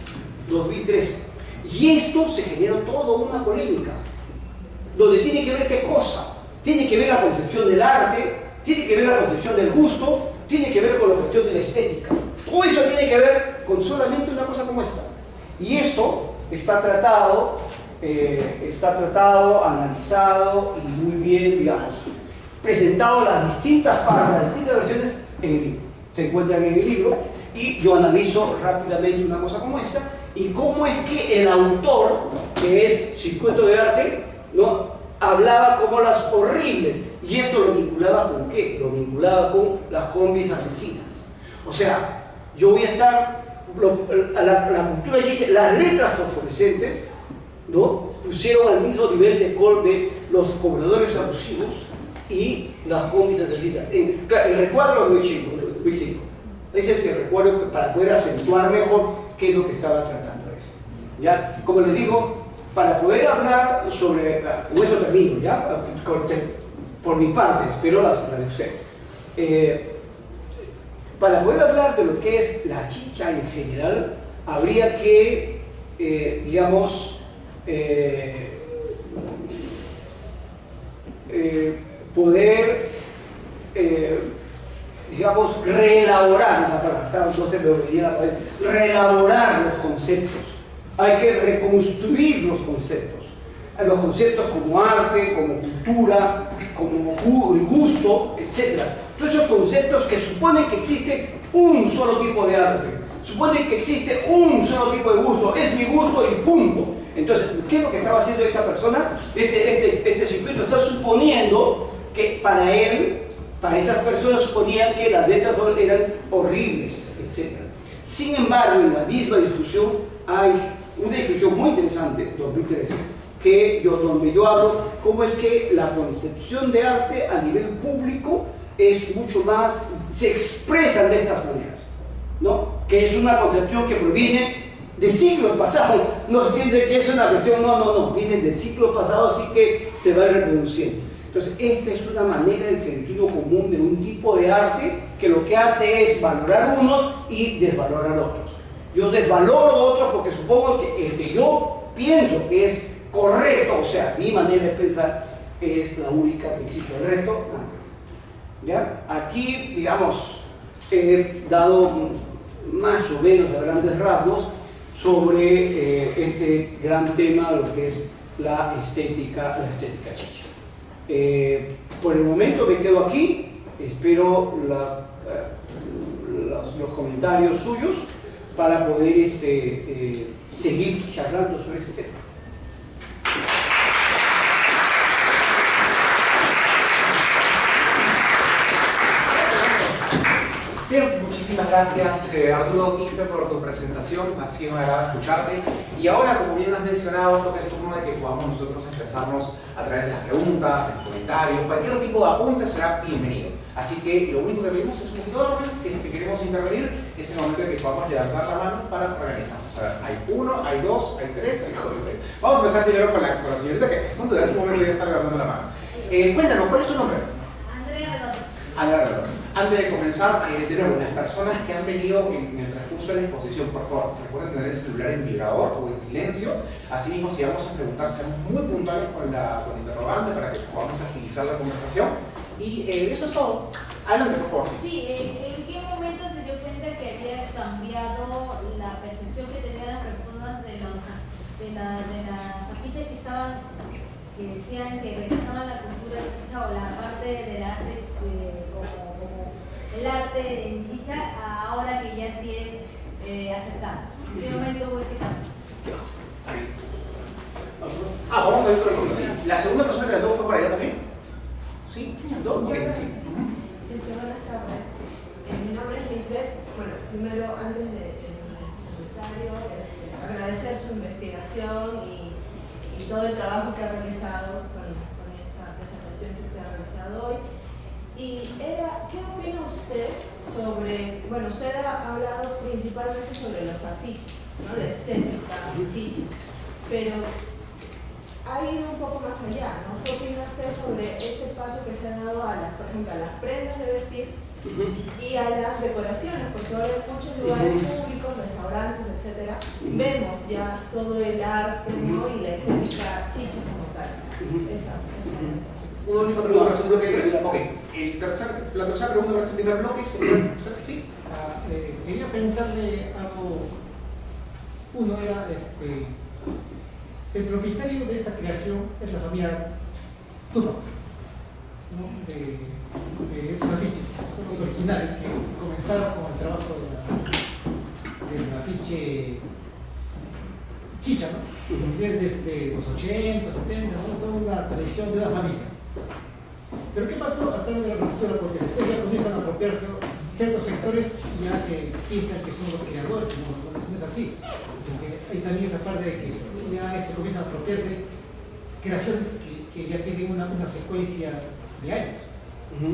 2013. Y esto se generó toda una polémica, donde tiene que ver qué cosa. Tiene que ver la concepción del arte, tiene que ver la concepción del gusto, tiene que ver con la cuestión de la estética. Todo eso tiene que ver con solamente una cosa como esta. Y esto está tratado, analizado y muy bien, digamos, presentado las distintas partes, las distintas versiones en el libro. Se encuentran en el libro y yo analizo rápidamente una cosa como esta y cómo es que el autor, que es Circuito de Arte, ¿no?, hablaba como las horribles. Y esto lo vinculaba con ¿qué? Lo vinculaba con las combis asesinas. O sea, yo voy a estar, la cultura dice, las letras fosforescentes, ¿no?, pusieron al mismo nivel de los cobradores abusivos y las combis asesinas. Claro, el recuadro lo hice. Ese es el recuadro para poder acentuar mejor qué es lo que estaba tratando eso. ¿Ya? Como les digo, para poder hablar sobre, con eso termino, ¿ya? Por mi parte, espero la de ustedes. Para poder hablar de lo que es la chicha en general, habría que, digamos, poder, digamos, reelaborar, entonces me venía a la cabeza, reelaborar los conceptos. Hay que reconstruir los conceptos como arte, como cultura, como gusto, etc. Todos esos conceptos que suponen que existe un solo tipo de arte, suponen que existe un solo tipo de gusto, es mi gusto y punto. Entonces, ¿qué es lo que estaba haciendo esta persona? Este circuito está suponiendo que para él, para esas personas, suponían que las letras eran horribles, etc. Sin embargo, en la misma discusión hay una discusión muy interesante, 2013, donde yo hablo cómo es que la concepción de arte a nivel público es mucho más, se expresan de estas maneras, ¿no? Que es una concepción que proviene de siglos pasados. No se piense que es una cuestión, no, viene de siglos pasados, así que se va reproduciendo. Entonces, esta es una manera del sentido común de un tipo de arte que lo que hace es valorar unos y desvalorar otros. Yo desvaloro otros porque supongo que el que yo pienso que es correcto, o sea, mi manera de pensar es la única que existe. El resto, no. ¿Ya? Aquí, digamos, he dado más o menos a grandes rasgos sobre este gran tema, lo que es la estética chicha. Por el momento me quedo aquí, espero los comentarios suyos para poder seguir charlando sobre este tema. Bien, muchísimas gracias Arturo Quispe por tu presentación, ha sido un agrado escucharte. Y ahora, como bien has mencionado, toca el turno de que podamos nosotros expresarnos a través de las preguntas, de los comentarios, cualquier tipo de apunte será bienvenido. Así que lo único que pedimos es un poquito de orden, si es que queremos intervenir, es el momento de que podamos levantar la mano para organizarnos. A ver, hay 1, hay 2, hay 3, hay 4. Vamos a empezar primero con la señorita que en ese momento ya está levantando la mano. Cuéntanos, ¿cuál es tu nombre? Andrea Redondo. Andrea Redondo. Antes de comenzar, de nuevo, las personas que han venido en el transcurso de la exposición, por favor, recuerden tener el celular en vibrador o en silencio. Asimismo, si vamos a preguntar, seamos muy puntuales con la interrogante para que podamos agilizar la conversación. Y eso es todo. Adelante, por favor. Sí, ¿en qué momento se dio cuenta que había cambiado la percepción que tenían las personas de las afiches que decían que rechazaban la cultura de chicha o la parte del arte como el arte en chicha, ahora que ya sí es aceptado? ¿En qué momento hubo ese cambio? Vamos de otro ángulo, sí. ¿La segunda persona que la tuvo fue por allá también? ¿Sí? ¿Dos? Ok, sí. Buenas tardes. Mi nombre es Lisbeth. Bueno, primero, antes de su comentario, agradecer su investigación y todo el trabajo que ha realizado con esta presentación que usted ha realizado hoy. Y ¿qué opina usted sobre, bueno, usted ha hablado principalmente sobre los afiches, ¿no? De estética, chicha, pero ha ido un poco más allá, ¿no? ¿Qué opina usted sobre este paso que se ha dado por ejemplo, a las prendas de vestir y a las decoraciones? Porque ahora en muchos lugares públicos, restaurantes, etcétera, vemos ya todo el arte, ¿no? Y la estética chicha como tal. Esa Una única pregunta para el bloque 3. Ok. La tercera pregunta para el primer bloque, señor. ¿Sí? Quería preguntarle algo. Uno era, el propietario de esta creación es la familia Tupac, ¿no? De estos afiches. Son los originales que comenzaron con el trabajo del afiche chicha, ¿no? Desde los 80, 70, ¿no? Toda una tradición de una familia. Pero ¿qué pasó a través de la cultura? Porque después ya comienzan a apropiarse ciertos sectores y ya se piensan que son los creadores, no es así. Porque hay también esa parte de que ya comienzan a apropiarse creaciones que ya tienen una secuencia de años. ¿No?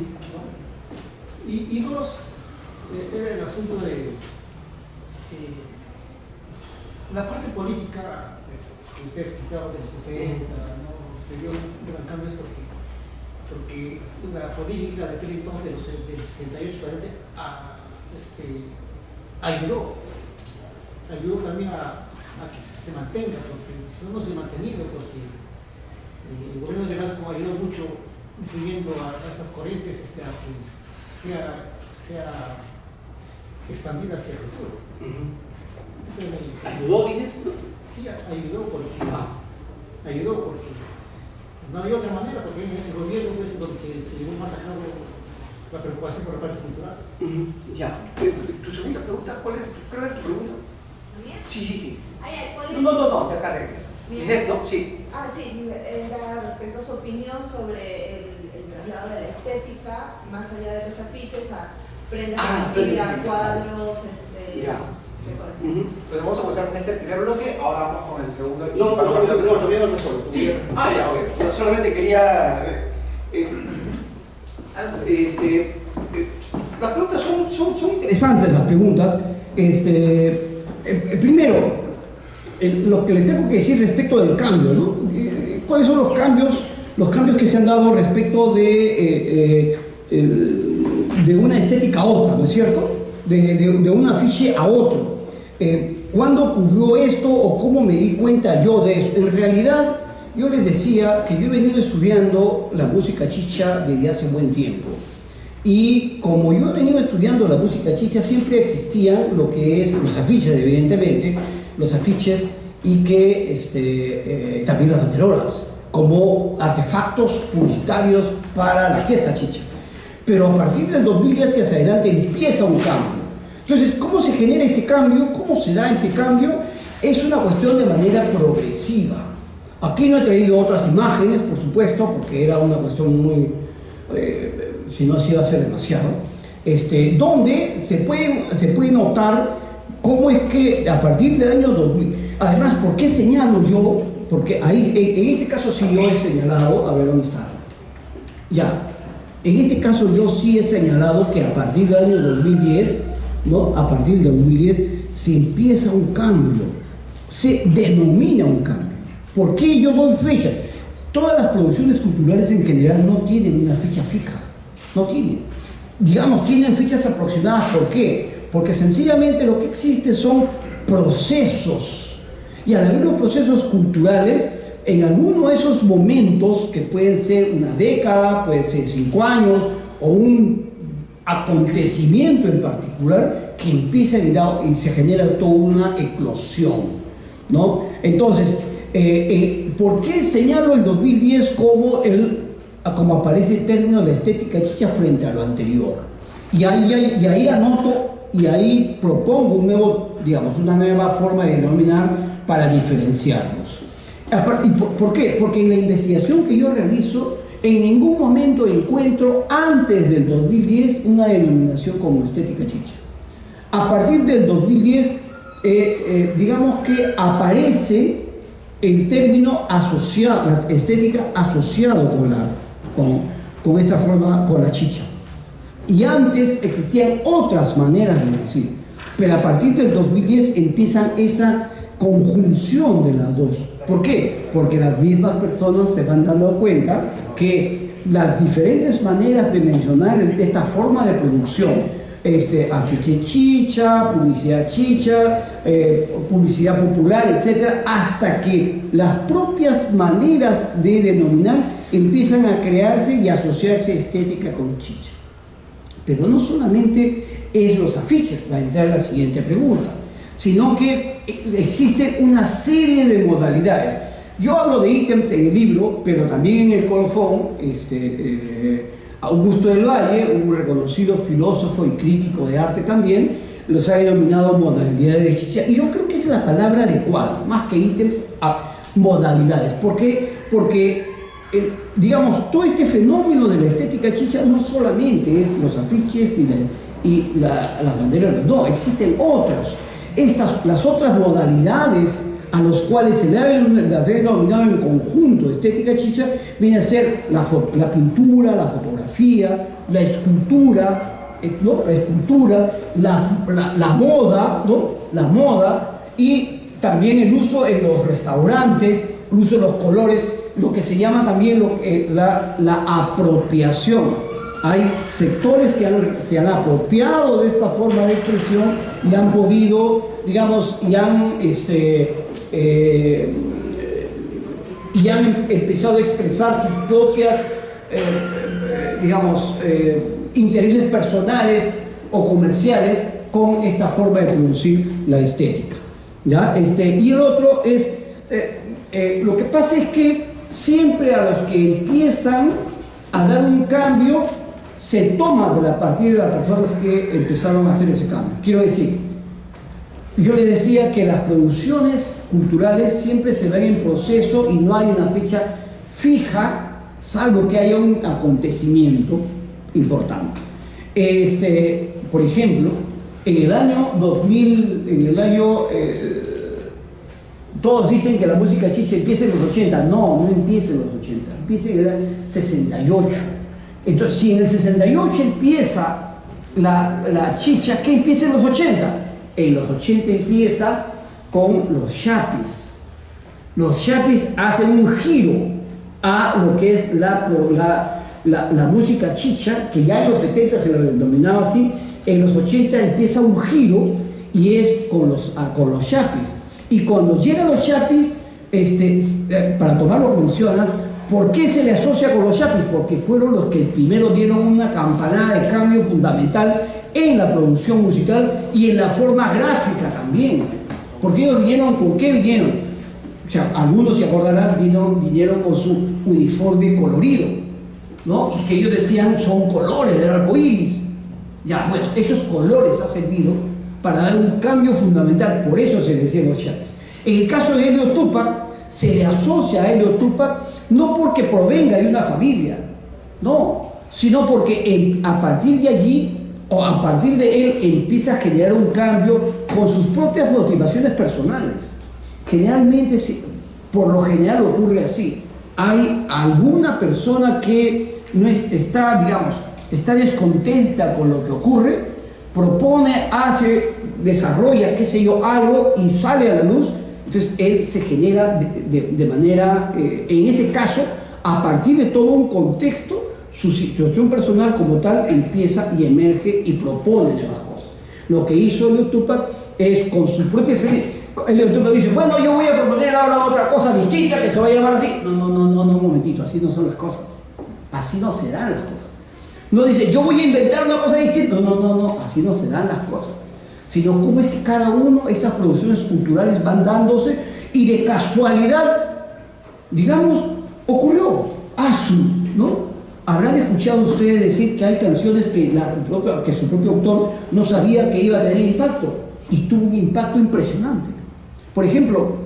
Y dos, era el asunto de la parte política que ustedes explicaban de los 60, ¿no? Se dio un gran cambio porque la política de aquel entonces, del 68 ayudó también a que se mantenga, porque si no se ha mantenido, porque el gobierno de Velasco ayudó mucho influyendo a estas corrientes a que sea expandida hacia el futuro. ¿Ayudó, dices? Sí, ayudó porque no había otra manera, porque en ese gobierno es donde se llevó más a cabo la preocupación por la parte cultural. Ya. ¿Tu segunda pregunta? ¿Cuál es? ¿Cuál era tu pregunta? ¿También? Sí. ¿Cuál es? No, te acá. ¿Dices? No, sí. Sí, era respecto a su opinión sobre el traslado de la estética, más allá de los afiches, a prendas de vestir, a cuadros, decoración. Entonces vamos a comenzar con este primer bloque, ahora vamos con el segundo. No, todavía no resuelvo. Sí. Ya, ok. Yo solamente quería... las preguntas son interesantes, las preguntas. Primero, lo que le tengo que decir respecto del cambio, ¿no? ¿Cuáles son los cambios que se han dado respecto de una estética a otra, ¿no es cierto? De un afiche a otro. ¿Cuándo ocurrió esto o cómo me di cuenta yo de eso? En realidad, yo les decía que yo he venido estudiando la música chicha desde hace buen tiempo. Y como yo he venido estudiando la música chicha, siempre existían lo que es los afiches, evidentemente, los afiches y que también las banderolas, como artefactos publicitarios para la fiesta chicha. Pero a partir del 2010 hacia adelante empieza un cambio. Entonces, ¿cómo se genera este cambio? ¿Cómo se da este cambio? Es una cuestión de manera progresiva. Aquí no he traído otras imágenes, por supuesto, porque era una cuestión muy... si no, así iba a ser demasiado. Donde se puede notar cómo es que a partir del año 2000... Además, ¿por qué señalo yo? Porque ahí, en ese caso sí yo he señalado... A ver, ¿dónde está? Ya. En este caso yo sí he señalado que a partir del año 2010... ¿no? A partir del 2010 se empieza un cambio, se denomina un cambio. ¿Por qué yo doy fecha? Todas las producciones culturales en general no tienen una fecha fija, no tienen. Digamos, tienen fechas aproximadas. ¿Por qué? Porque sencillamente lo que existe son procesos. Y al haber los procesos culturales, en alguno de esos momentos, que pueden ser una década, puede ser 5 años, o un acontecimiento en particular que empieza y se genera toda una eclosión, ¿no? Entonces, ¿por qué señalo el 2010 como aparece el término de estética chicha frente a lo anterior? Y ahí anoto y ahí propongo una nueva forma de denominar para diferenciarlos. ¿Y por qué? Porque en la investigación que yo realizo, en ningún momento encuentro antes del 2010 una denominación como estética chicha. A partir del 2010, digamos que aparece el término asociado, la estética asociado con esta forma, con la chicha. Y antes existían otras maneras de decir, pero a partir del 2010 empiezan esa conjunción de las dos. ¿Por qué? Porque las mismas personas se van dando cuenta que las diferentes maneras de mencionar esta forma de producción, afiche chicha, publicidad popular, etc., hasta que las propias maneras de denominar empiezan a crearse y asociarse estética con chicha. Pero no solamente es los afiches, va a entrar la siguiente pregunta, sino que existen una serie de modalidades. Yo hablo de ítems en el libro, pero también en el colofón, Augusto del Valle, un reconocido filósofo y crítico de arte también, los ha denominado modalidades de chicha. Y yo creo que esa es la palabra adecuada, más que ítems, a modalidades. ¿Por qué? Porque, digamos, todo este fenómeno de la estética chicha no solamente es los afiches y las banderas, no, existen otros. Las otras modalidades a los cuales se le ha denominado en conjunto estética chicha, viene a ser la pintura, la fotografía, la escultura, ¿no? La moda, ¿no? La moda, y también el uso en los restaurantes, el uso de los colores, lo que se llama también la apropiación. Hay sectores que se han apropiado de esta forma de expresión y han podido, digamos, y han empezado a expresar sus propias, digamos, intereses personales o comerciales con esta forma de producir la estética, ¿ya? Y el otro es, lo que pasa es que siempre a los que empiezan a dar un cambio, se toma de la partida de las personas que empezaron a hacer ese cambio. Quiero decir, yo les decía que las producciones culturales siempre se ven en proceso y no hay una fecha fija, salvo que haya un acontecimiento importante. Por ejemplo, en el año 2000, todos dicen que la música chicha empieza en los 80. No empieza en los 80, empieza en el 68. Entonces, si en el 68 empieza la chicha, ¿qué empieza en los 80? En los 80 empieza con los chapis. Los chapis hacen un giro a lo que es la música chicha, que ya en los 70 se la denominaba así. En los 80 empieza un giro y es con los chapis. Y cuando llegan los chapis, para tomar lo que mencionas, ¿por qué se le asocia con los chapis? Porque fueron los que primero dieron una campanada de cambio fundamental en la producción musical y en la forma gráfica también. Porque ellos vinieron, ¿por qué vinieron? O sea, algunos se acordarán, vinieron con su uniforme colorido, ¿no? Y que ellos decían son colores del arco iris. Ya, bueno, esos colores han servido para dar un cambio fundamental, por eso se decían los chapis. En el caso de Helio Tupac, se le asocia a Helio Tupac no porque provenga de una familia, no, sino porque a partir de allí, o a partir de él, empieza a generar un cambio con sus propias motivaciones personales. Generalmente, por lo general ocurre así. Hay alguna persona que no está, digamos, está descontenta con lo que ocurre, propone, desarrolla, qué sé yo, algo y sale a la luz. Entonces él se genera de manera, en ese caso, a partir de todo un contexto, su situación personal como tal empieza y emerge y propone nuevas cosas. Lo que hizo Helio Tupac es con su propia experiencia. Helio Tupac dice, bueno, yo voy a proponer ahora otra cosa distinta que se va a llamar así. No, un momentito, así no son las cosas. Así no serán las cosas. No dice, yo voy a inventar una cosa distinta. No, así no se dan las cosas. Sino cómo es que cada uno, estas producciones culturales van dándose y de casualidad, digamos, ocurrió. ¿No? Habrán escuchado ustedes decir que hay canciones que su propio autor no sabía que iba a tener impacto y tuvo un impacto impresionante. Por ejemplo,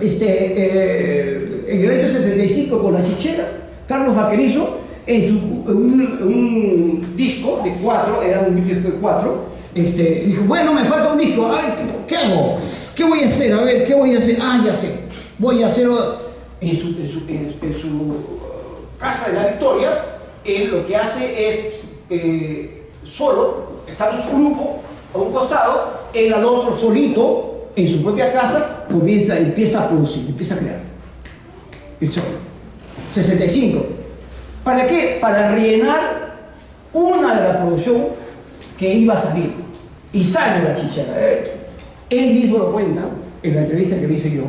en el año 65 con la chichera, Carlos Vaquerizo, un disco de 4, era un disco de 4, dijo, bueno, me falta un disco, a ver, ¿qué hago? ¿Qué voy a hacer? A ver, ¿qué voy a hacer? Ah, ya sé, voy a hacerlo en su casa de la Victoria. Él lo que hace es, solo, está en su grupo, a un costado, él al otro solito, en su propia casa, empieza a producir, empieza a crear. El solo. 65. ¿Para qué? Para rellenar una de la producción que iba a salir. Y sale la chichera. Él mismo lo cuenta, en la entrevista que le hice yo,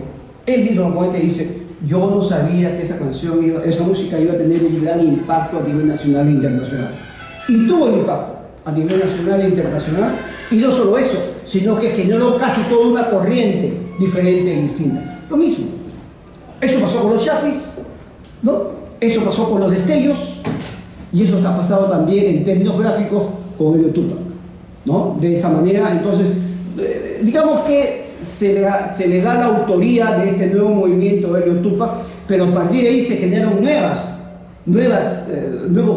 él mismo lo cuenta y dice, yo no sabía que esa música iba a tener un gran impacto a nivel nacional e internacional. Y tuvo un impacto a nivel nacional e internacional, y no solo eso, sino que generó casi toda una corriente diferente y distinta. Lo mismo. Eso pasó con los Chapis, ¿no? Eso pasó con los Destellos, y eso está pasado también en términos gráficos con Helio Tupac, ¿no? De esa manera, entonces, digamos que se le da la autoría de este nuevo movimiento Helio Tupac, pero a partir de ahí se generan nuevos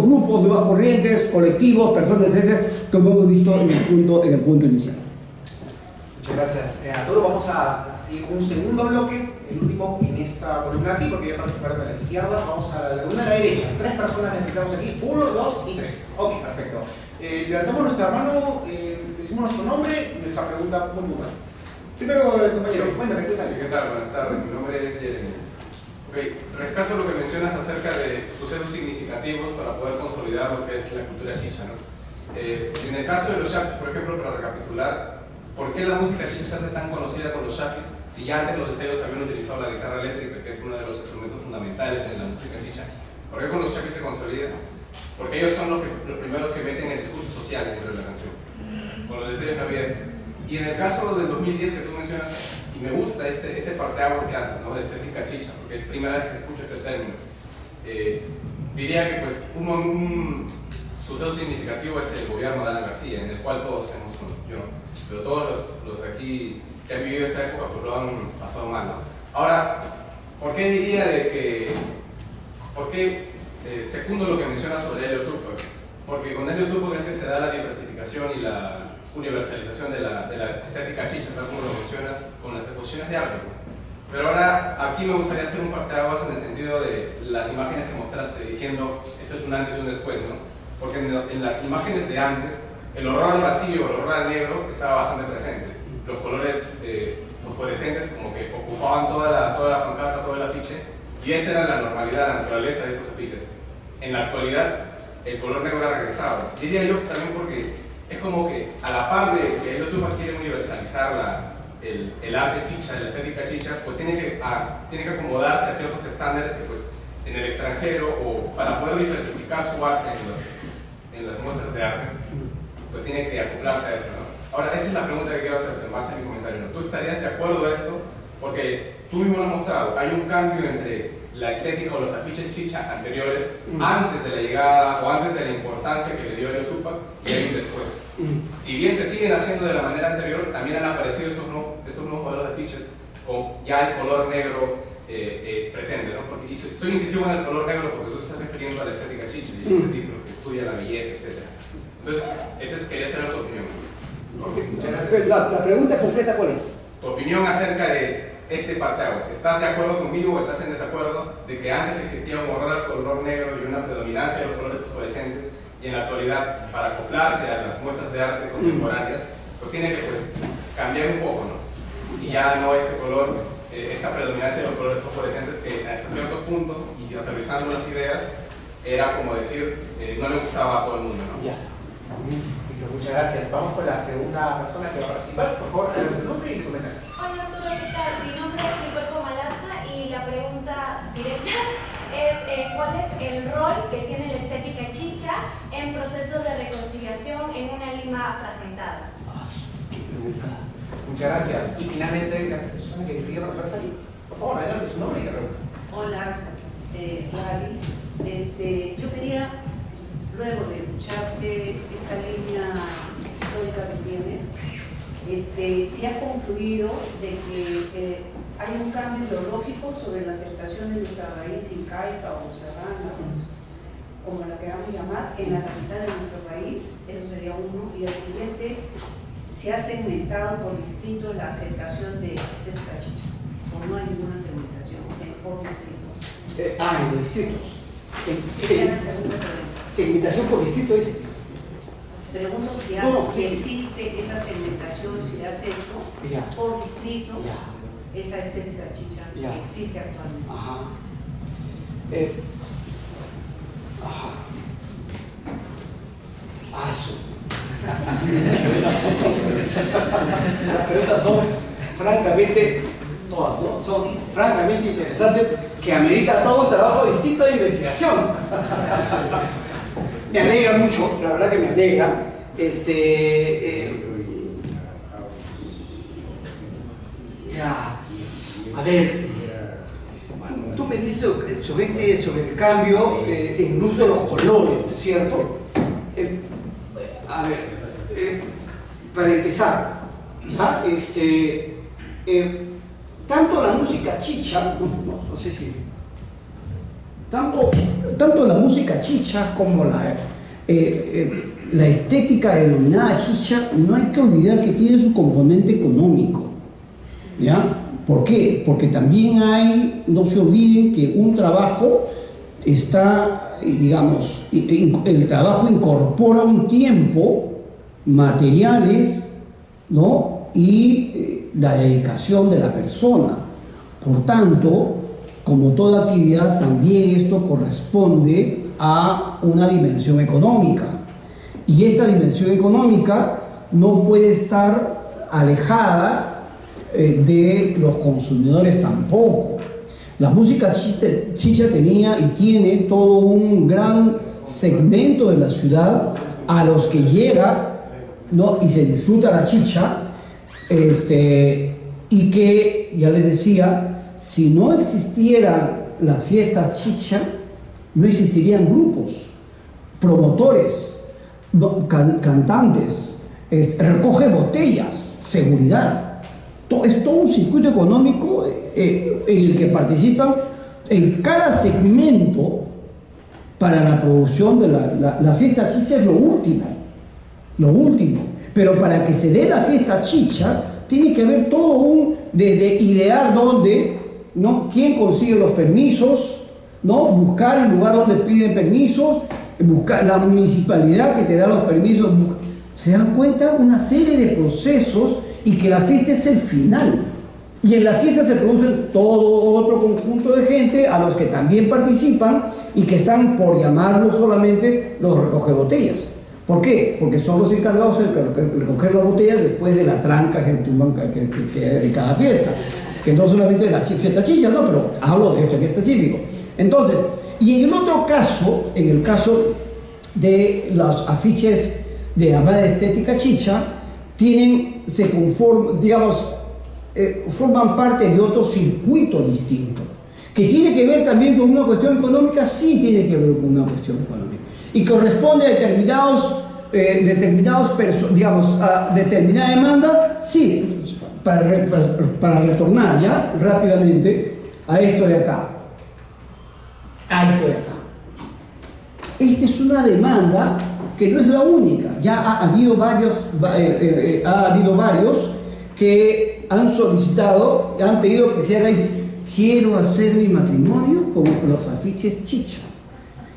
grupos, nuevas corrientes, colectivos, personas, etcétera, como hemos visto en el punto inicial. Muchas gracias. Arturo, vamos a ir un segundo bloque, el último en esta columna aquí, porque ya participaron de la izquierda. Vamos a la una a la derecha. 3 personas necesitamos aquí, 1, 2 y 3. Ok, perfecto. Levantamos nuestra mano, decimos nuestro nombre y nuestra pregunta muy puntual. Primero, el compañero, cuéntame, ¿qué tal? ¿Qué tal? Buenas tardes, mi nombre es Jeremy. Rescato lo que mencionas acerca de sucesos significativos para poder consolidar lo que es la cultura chicha, ¿no? En el caso de los Chapis, por ejemplo, para recapitular, ¿por qué la música chicha se hace tan conocida con los Chapis si ya antes los Destellos habían utilizado la guitarra eléctrica, que es uno de los instrumentos fundamentales en la música chicha? ¿Por qué con los Chapis se consolida? Porque ellos son los primeros que meten el discurso social dentro de la canción. Con los Destellos no había esto. Y en el caso del 2010 que tú mencionas, y me gusta este parteaguas que haces, ¿no? De estética chicha, porque es primera vez que escucho este término. Diría que pues un suceso significativo es el gobierno de Alan García, en el cual todos hemos, yo no, pero todos los aquí que han vivido esa época pues lo han pasado mal, ¿no? Ahora, ¿por qué diría secundo lo que mencionas sobre Helio Tupac? Porque con Helio Tupac es que se da la diversificación y la universalización de la estética chicha, tal como lo mencionas, con las exposiciones de arte. Pero ahora, aquí me gustaría hacer un parteaguas en el sentido de las imágenes que mostraste, diciendo, esto es un antes y un después, ¿no? Porque en las imágenes de antes, el horror al vacío, el horror al negro, estaba bastante presente. Los colores fosforescentes como que ocupaban toda la pancarta, todo el afiche, y esa era la normalidad, la naturaleza de esos afiches. En la actualidad, el color negro ha regresado. Diría yo también porque es como que a la par de que Helio Tupac quiere universalizar el arte chicha, la estética chicha, pues tiene que acomodarse a ciertos estándares que pues en el extranjero, o para poder diversificar su arte en las muestras de arte, pues tiene que acoplarse a eso, ¿no? Ahora, esa es la pregunta que quiero hacer en base a mi comentario, ¿no? ¿Tú estarías de acuerdo a esto? Porque tú mismo lo has mostrado, hay un cambio entre la estética o los afiches chicha anteriores, antes de la llegada o antes de la importancia que le dio Helio Tupac, y hay un después. Si bien se siguen haciendo de la manera anterior, también han aparecido estos nuevos modelos de afiches con ya el color negro presente, ¿no? Porque soy incisivo en el color negro porque tú te estás refiriendo a la estética chicha y el estético que estudia la belleza, etc. Entonces, quería saber tu opinión. La pregunta completa, ¿cuál es? Tu opinión acerca de este parteaguas. ¿Estás de acuerdo conmigo o estás en desacuerdo de que antes existía un horror al color negro y una predominancia de los colores fosforescentes, y en la actualidad, para acoplarse a las muestras de arte contemporáneas, pues tiene que cambiar un poco, ¿no? Y ya no este color, esta predominancia de los colores fosforescentes que hasta cierto punto, y aterrizando las ideas, era como decir, no le gustaba a todo el mundo, ¿no? Ya está. Muchas gracias. Vamos con la segunda persona que va a participar. Por favor, tu nombre y tu comentario. Hola Arturo, ¿qué tal? Mi nombre es Nicole Malaza y la pregunta directa es ¿cuál es el rol que tiene la estética chicha en procesos de reconciliación en una Lima fragmentada? Muchas gracias. Y finalmente, la persona que quería participar aquí. Por favor, adelante, su nombre y la pregunta. Hola, Gladys. Yo quería, luego de escucharte esta línea histórica que tienes, se ha concluido de que hay un cambio ideológico sobre la aceptación de nuestra raíz incaica o serrana, como la queramos llamar, en la capital de nuestro país. Eso sería uno. Y el siguiente, se ha segmentado por distrito la aceptación de estética chicha, o no hay ninguna segmentación por distritos. En los distritos. Sería la segunda pregunta. Segmentación por distrito es. Pregunto si existe esa segmentación, si la has hecho por distrito, esa estética chicha que existe actualmente. Las preguntas son francamente, todas, ¿no? Son francamente interesantes, que amerita todo un trabajo distinto de investigación. Me alegra mucho, la verdad que me alegra. A ver, tú me dices sobre el cambio en el uso de los colores, ¿no es cierto? A ver, para empezar, ¿ya? Tanto la música chicha, no sé si... Tanto la música chicha como la estética denominada chicha, no hay que olvidar que tiene su componente económico, ¿ya? ¿Por qué? Porque también hay, no se olviden que un trabajo está, digamos, el trabajo incorpora un tiempo, materiales, ¿no? Y la dedicación de la persona. Por tanto, como toda actividad, también esto corresponde a una dimensión económica. Y esta dimensión económica no puede estar alejada de los consumidores tampoco. La música chicha tenía y tiene todo un gran segmento de la ciudad a los que llega, ¿no? Y se disfruta la chicha, y que, ya les decía, si no existieran las fiestas chicha, no existirían grupos, promotores, cantantes, recoge botellas, seguridad. Es todo un circuito económico en el que participan en cada segmento para la producción de la fiesta chicha. Es lo último. Pero para que se dé la fiesta chicha, tiene que haber todo desde idear dónde, ¿no? Quién consigue los permisos, ¿no? Buscar el lugar donde piden permisos, buscar la municipalidad que te da los permisos. ¿Se dan cuenta? Una serie de procesos, y que la fiesta es el final. Y en la fiesta se produce todo otro conjunto de gente a los que también participan y que están, por llamarlo solamente, los recogebotellas. ¿Por qué? Porque son los encargados de recoger las botellas después de la tranca que de cada fiesta. Que no solamente de la fiesta chicha, no, pero hablo de esto en específico. Entonces, y en el otro caso, en el caso de los afiches de llamada estética chicha, se conforman, digamos, forman parte de otro circuito distinto, que tiene que ver también con una cuestión económica. Sí tiene que ver con una cuestión económica, y corresponde a digamos, a determinada demanda. Sí, para retornar ya rápidamente a esto de acá, esta es una demanda que no es la única. Ya ha habido varios que han solicitado, han pedido que se haga. Quiero hacer mi matrimonio con los afiches chicha,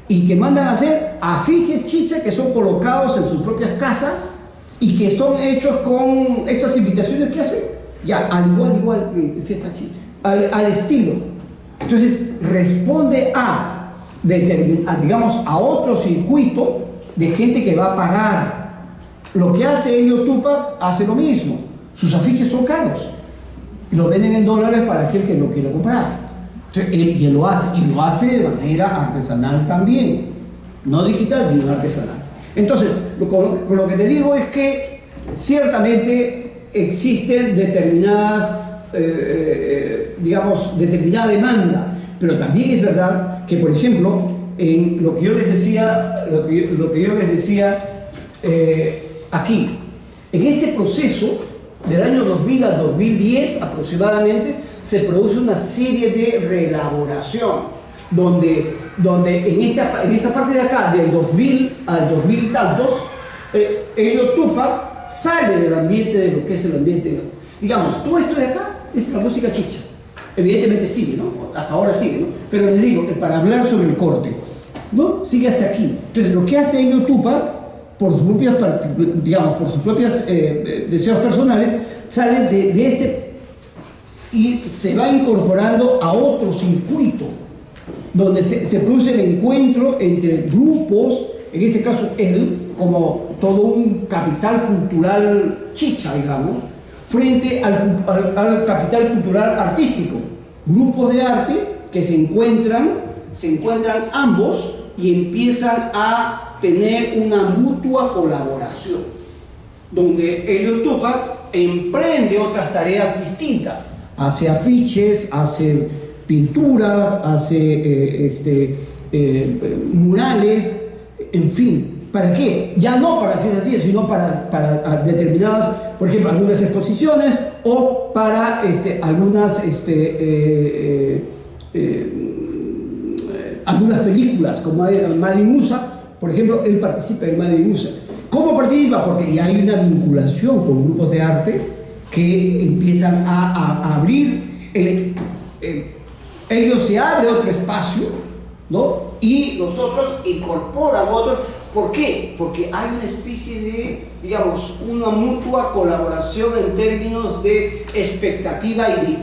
y que mandan a hacer afiches chicha que son colocados en sus propias casas y que son hechos con estas invitaciones que hacen, ya al igual que fiesta chicha, al estilo. Entonces responde digamos, a otro circuito de gente que va a pagar. Lo que hace Elio Tupac hace lo mismo. Sus afiches son caros y los venden en dólares para aquel que lo quiera comprar. Entonces, él lo hace de manera artesanal también, no digital, sino artesanal. Entonces, con lo que te digo es que ciertamente existen determinadas, determinada demanda, pero también es verdad que, por ejemplo, en lo que yo les decía, aquí, en este proceso del año 2000 al 2010 aproximadamente, se produce una serie de reelaboración, donde en esta parte de acá, del 2000 al 2000 y tantos, Elio Tupac sale del ambiente de lo que es el ambiente. Digamos, todo esto de acá es la música chicha. Evidentemente sigue, ¿no? Hasta ahora sigue, ¿no? Pero les digo, para hablar sobre el corte, ¿no? Sigue hasta aquí. Entonces, lo que hace Elio Tupac, por sus propias, digamos, por sus propios deseos personales, sale de este y se va incorporando a otro circuito, donde se produce el encuentro entre grupos, en este caso él, como todo un capital cultural chicha, digamos, frente al capital cultural artístico. Grupos de arte que se encuentran ambos y empiezan a tener una mutua colaboración, donde Elio Tupac emprende otras tareas distintas, hace afiches, hace pinturas, hace murales, en fin. ¿Para qué? Ya no para fiestas, sino para determinadas, por ejemplo, algunas exposiciones o para algunas algunas películas, como Made in USA, por ejemplo, él participa en Made in USA. ¿Cómo participa? Porque ya hay una vinculación con grupos de arte que empiezan a abrir, ellos se abre otro espacio, ¿no? Y nosotros incorporan otros. ¿Por qué? Porque hay una especie de, digamos, una mutua colaboración en términos de expectativa y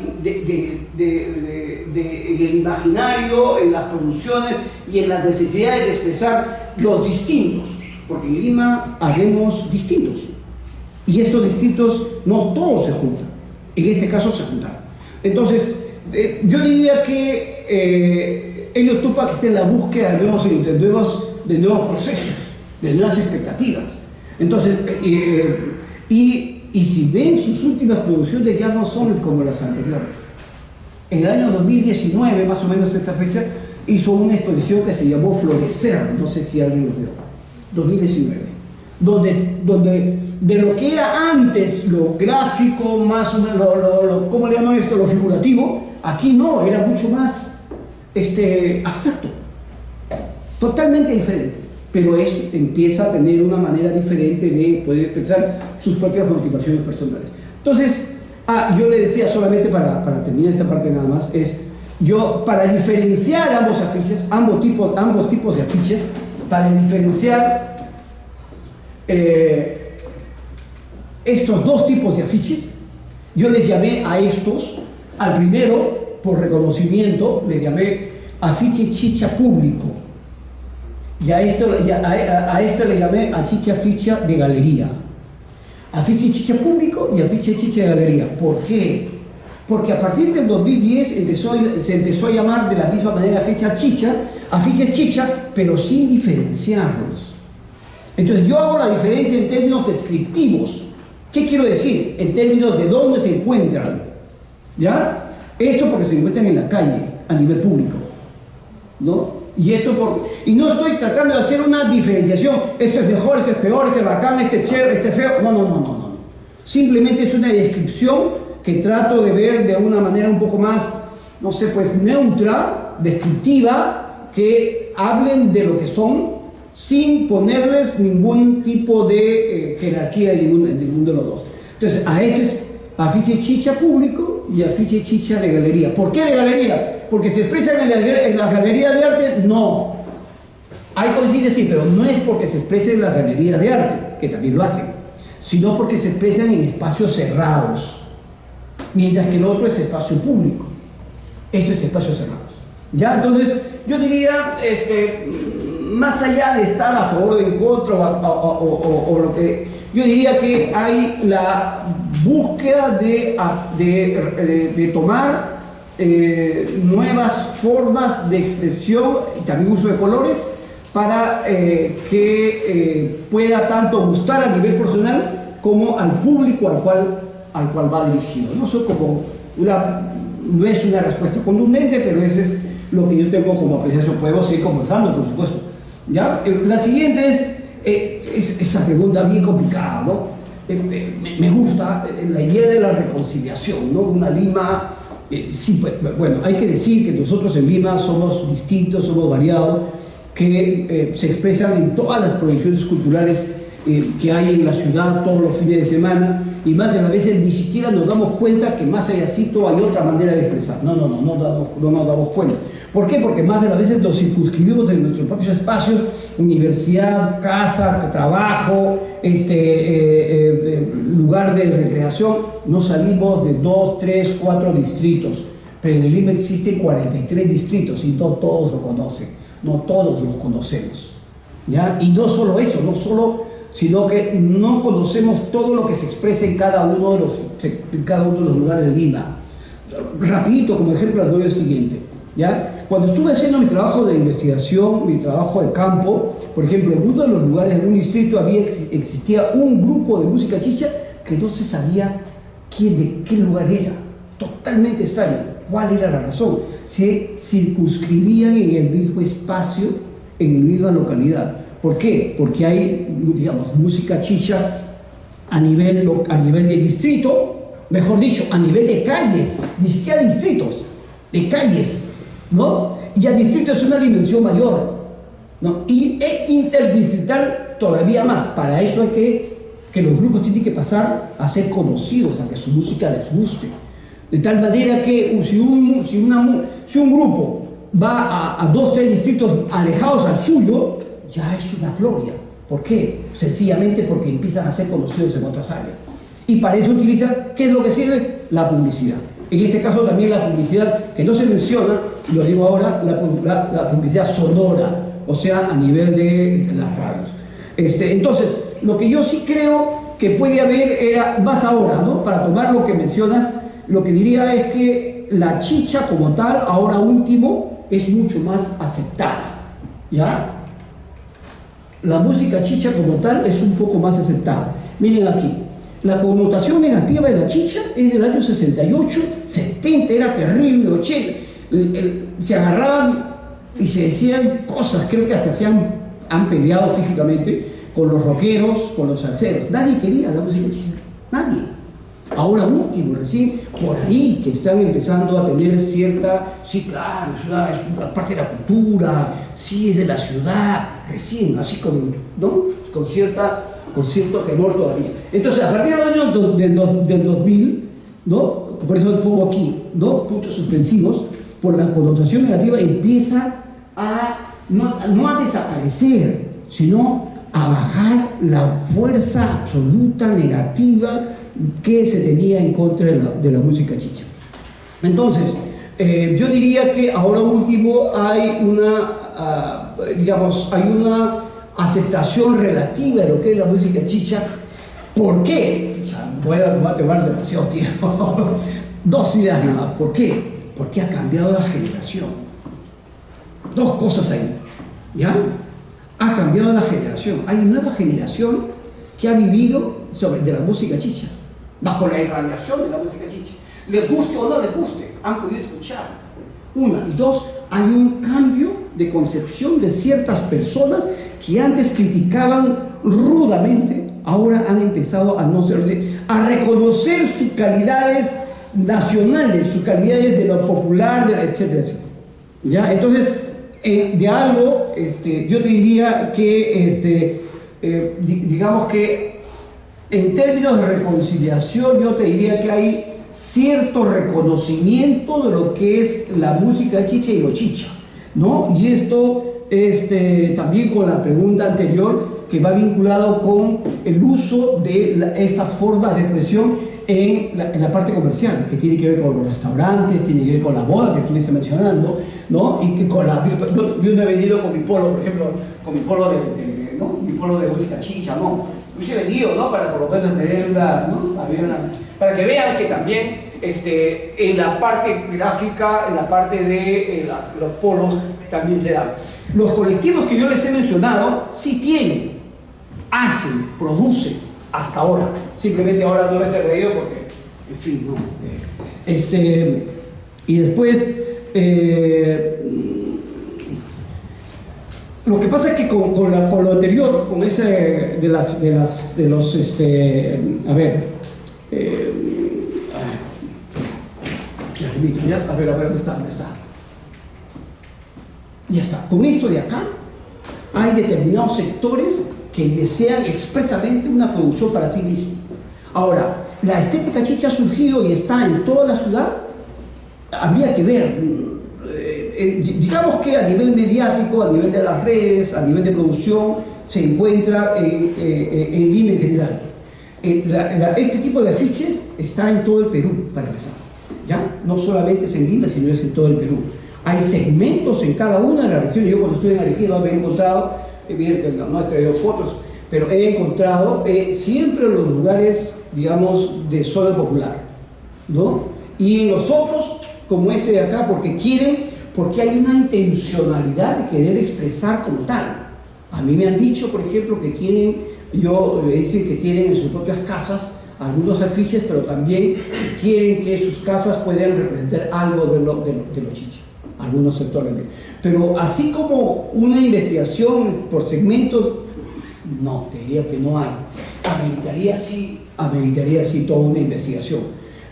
en el imaginario, en las producciones y en las necesidades de expresar los distintos. Porque en Lima hacemos distintos. Y estos distintos no todos se juntan. En este caso se juntaron. Entonces, yo diría que Elio Tupac está en la búsqueda de nuevos procesos, de nuevas expectativas. Entonces, y si ven sus últimas producciones, ya no son como las anteriores. En el año 2019, más o menos esta fecha, hizo una exposición que se llamó Florecer, no sé si alguien lo vio, 2019, donde de lo que era antes lo gráfico, más o menos, ¿cómo le llaman esto? Lo figurativo, aquí no, era mucho más abstracto, totalmente diferente, pero empieza a tener una manera diferente de poder expresar sus propias motivaciones personales. Entonces, yo le decía solamente para terminar esta parte nada más, para diferenciar ambos tipos de afiches, para diferenciar estos dos tipos de afiches, yo les llamé a estos, al primero, por reconocimiento, le llamé afiche chicha público, y a esto le llamé afiche chicha de galería. Afiche chicha público y afiche chicha de galería. ¿Por qué? Porque a partir del 2010 se empezó a llamar de la misma manera afiches chicha, pero sin diferenciarlos. Entonces yo hago la diferencia en términos descriptivos. ¿Qué quiero decir? En términos de dónde se encuentran, ¿ya? Esto porque se encuentran en la calle, a nivel público, ¿no? Y no estoy tratando de hacer una diferenciación, esto es mejor, esto es peor, este es bacán, este es chévere, este es feo. No. Simplemente es una descripción que trato de ver de una manera un poco más, no sé, pues neutra, descriptiva, que hablen de lo que son, sin ponerles ningún tipo de jerarquía en ninguno de los dos. Entonces, a este es afiche chicha público y afiche chicha de galería. ¿Por qué de galería? Porque se expresan en las galerías de arte, no. Hay coincidencias, sí, pero no es porque se expresen en las galerías de arte, que también lo hacen, sino porque se expresan en espacios cerrados, mientras que el otro es espacio público. Esto es espacios cerrados. ¿Ya? Entonces, yo diría, más allá de estar a favor o en contra, o lo que... Yo diría que hay la búsqueda de tomar nuevas formas de expresión y también uso de colores para que pueda tanto gustar a nivel personal como al público al cual va dirigido. No es una respuesta contundente, pero ese es lo que yo tengo como apreciación. Podemos seguir conversando, por supuesto. ¿Ya? La siguiente es esa pregunta bien complicada, ¿no? me gusta la idea de la reconciliación, ¿no? Una Lima, sí, bueno, hay que decir que nosotros en Lima somos distintos, somos variados, que se expresan en todas las producciones culturales que hay en la ciudad todos los fines de semana, y más de las veces ni siquiera nos damos cuenta que más allácito hay otra manera de expresar. No nos damos cuenta. ¿Por qué? Porque más de las veces nos circunscribimos en nuestros propios espacios, universidad, casa, trabajo, lugar de recreación. No salimos de 2, 3, 4 distritos, pero en Lima existen 43 distritos y no todos lo conocen, no todos los conocemos, ¿ya? Y no solo eso, sino que no conocemos todo lo que se expresa en cada uno de los lugares de Lima. Rapidito, como ejemplo, les doy el siguiente, ¿ya? Cuando estuve haciendo mi trabajo de investigación, mi trabajo de campo, por ejemplo, en uno de los lugares, en un distrito, existía un grupo de música chicha que no se sabía de qué lugar era. Totalmente extraño. ¿Cuál era la razón? Se circunscribían en el mismo espacio, en la misma localidad. ¿Por qué? Porque hay, digamos, música chicha a nivel de distrito, mejor dicho, a nivel de calles, ni siquiera de distritos, de calles, ¿no? Y el distrito es una dimensión mayor, ¿no? Y es interdistrital todavía más. Para eso hay que los grupos tienen que pasar a ser conocidos, a que su música les guste. De tal manera que si un grupo va a 2 o 3 distritos alejados al suyo, ya es una gloria. ¿Por qué? Sencillamente porque empiezan a ser conocidos en otras áreas. Y para eso utilizan, ¿qué es lo que sirve? La publicidad. En este caso también la publicidad, que no se menciona, lo digo ahora, la publicidad sonora, o sea, a nivel de las radios. Entonces, lo que yo sí creo que puede haber era, más ahora, ¿no? Para tomar lo que mencionas, lo que diría es que la chicha como tal, ahora último, es mucho más aceptada, ¿ya? La música chicha como tal es un poco más aceptada. Miren aquí, la connotación negativa de la chicha es del año 68, 70, era terrible, 80. Se agarraban y se decían cosas, creo que hasta han peleado físicamente con los rockeros, con los salseros. Nadie quería la música chicha, nadie. Ahora último, recién por ahí que están empezando a tener cierta, sí, claro, es una parte de la cultura, sí, es de la ciudad, recién, así con cierto temor todavía. Entonces, a partir del año del 2000, ¿no? Por eso pongo aquí, ¿no? Puntos suspensivos, por la connotación negativa empieza no a desaparecer, sino a bajar la fuerza absoluta negativa que se tenía en contra de la música chicha. Entonces, yo diría que ahora último hay una aceptación relativa de lo que es la música chicha. ¿Por qué? Voy a tomar demasiado tiempo. 2 ideas nada más. ¿Por qué? Porque ha cambiado la generación. 2 cosas ahí, ¿ya? Ha cambiado la generación. Hay una nueva generación que ha vivido de la música chicha, bajo la irradiación de la música chicha. Les guste o no les guste, han podido escuchar. 1. Y 2, hay un cambio de concepción de ciertas personas que antes criticaban rudamente, ahora han empezado a reconocer sus calidades nacionales, sus calidades de lo popular, etcétera, etcétera. ¿Ya? Entonces, de algo, yo te diría que, digamos que en términos de reconciliación, yo te diría que hay cierto reconocimiento de lo que es la música chicha y lo chicha, ¿no? Y esto, también con la pregunta anterior, que va vinculado con el uso de estas formas de expresión en la parte comercial, que tiene que ver con los restaurantes, tiene que ver con la boda que estuviste mencionando, ¿no? Y que yo no he venido con mi polo, por ejemplo, con mi polo mi polo de música chicha, ¿no? Hubiese venido, ¿no? Para por lo menos tener para que vean que también en la parte gráfica, en la parte de los polos, también se da. Los colectivos que yo les he mencionado sí tienen, hacen, producen hasta ahora. Simplemente ahora no me he reído porque, en fin, ¿no? Y después, Lo que pasa es que con lo anterior, con ese a ver, a ver, ¿dónde está? Ya está. Con esto de acá, hay determinados sectores que desean expresamente una producción para sí mismos. Ahora, la estética chicha ha surgido y está en toda la ciudad. Habría que ver, digamos que a nivel mediático, a nivel de las redes, a nivel de producción, se encuentra en Lima en general. Este tipo de afiches está en todo el Perú, para empezar. ¿Ya? No solamente es en Lima, sino es en todo el Perú. Hay segmentos en cada una de las regiones. Yo cuando estuve en Arequipa me he encontrado, no he traído fotos, pero he encontrado siempre los lugares, digamos, de zona popular, ¿no? Y en los otros, como este de acá, porque hay una intencionalidad de querer expresar como tal. A mí me han dicho, por ejemplo, que me dicen que tienen en sus propias casas algunos afiches, pero también quieren que sus casas puedan representar algo de lo chicha, algunos sectores. Pero así como una investigación por segmentos, no, te diría que no hay. Ameritaría sí toda una investigación.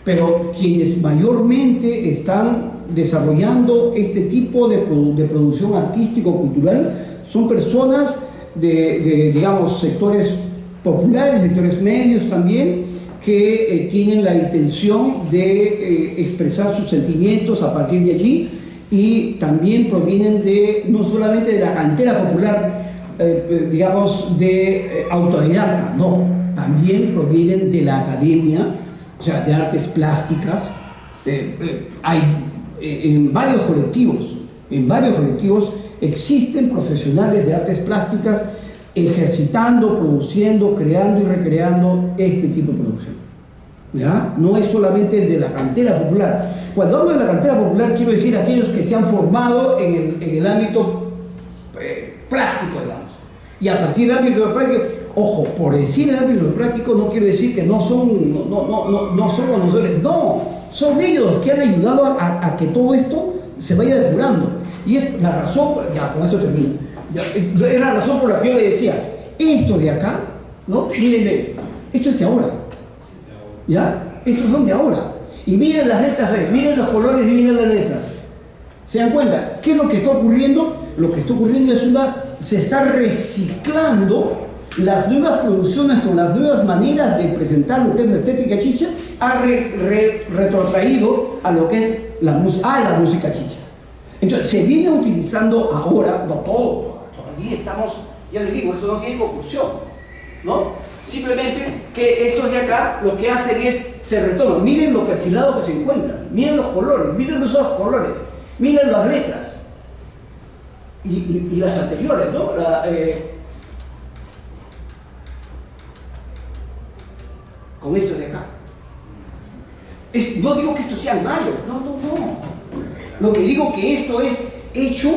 Pero quienes mayormente están desarrollando este tipo de producción artístico-cultural son personas digamos, sectores populares, sectores medios también, que tienen la intención de expresar sus sentimientos a partir de allí, y también provienen no solamente de la cantera popular, digamos, de autodidacta, no, también provienen de la academia, o sea, de artes plásticas. Hay en varios colectivos existen profesionales de artes plásticas ejercitando, produciendo, creando y recreando este tipo de producción. ¿Ya? No es solamente de la cantera popular. Cuando hablo de la cantera popular, quiero decir aquellos que se han formado en el ámbito práctico, digamos. Y a partir del ámbito práctico, ojo, por decir el ámbito práctico no quiero decir que no son conocedores, no, son ellos los que han ayudado a que todo esto se vaya depurando. Y es la razón, ya con esto termino, es la razón por la que yo le decía, esto de acá, ¿no? Mírenme, esto es de ahora, ¿ya? Estos son de ahora. Y miren las letras, miren los colores y miren las letras. ¿Se dan cuenta? ¿Qué es lo que está ocurriendo? Lo que está ocurriendo es se está reciclando las nuevas producciones con las nuevas maneras de presentar lo que es la estética chicha, ha retrotraído a lo que es la música chicha. Entonces, se viene utilizando ahora, no todo, todavía estamos, ya les digo, esto no tiene conclusión, ¿no? Simplemente que estos de acá lo que hacen se retoman. Miren lo perfilado que se encuentran, miren los colores, miren los otros colores, miren las letras y las anteriores, ¿no? Con esto de acá. No digo que estos sean malos, no. Lo que digo que esto es hecho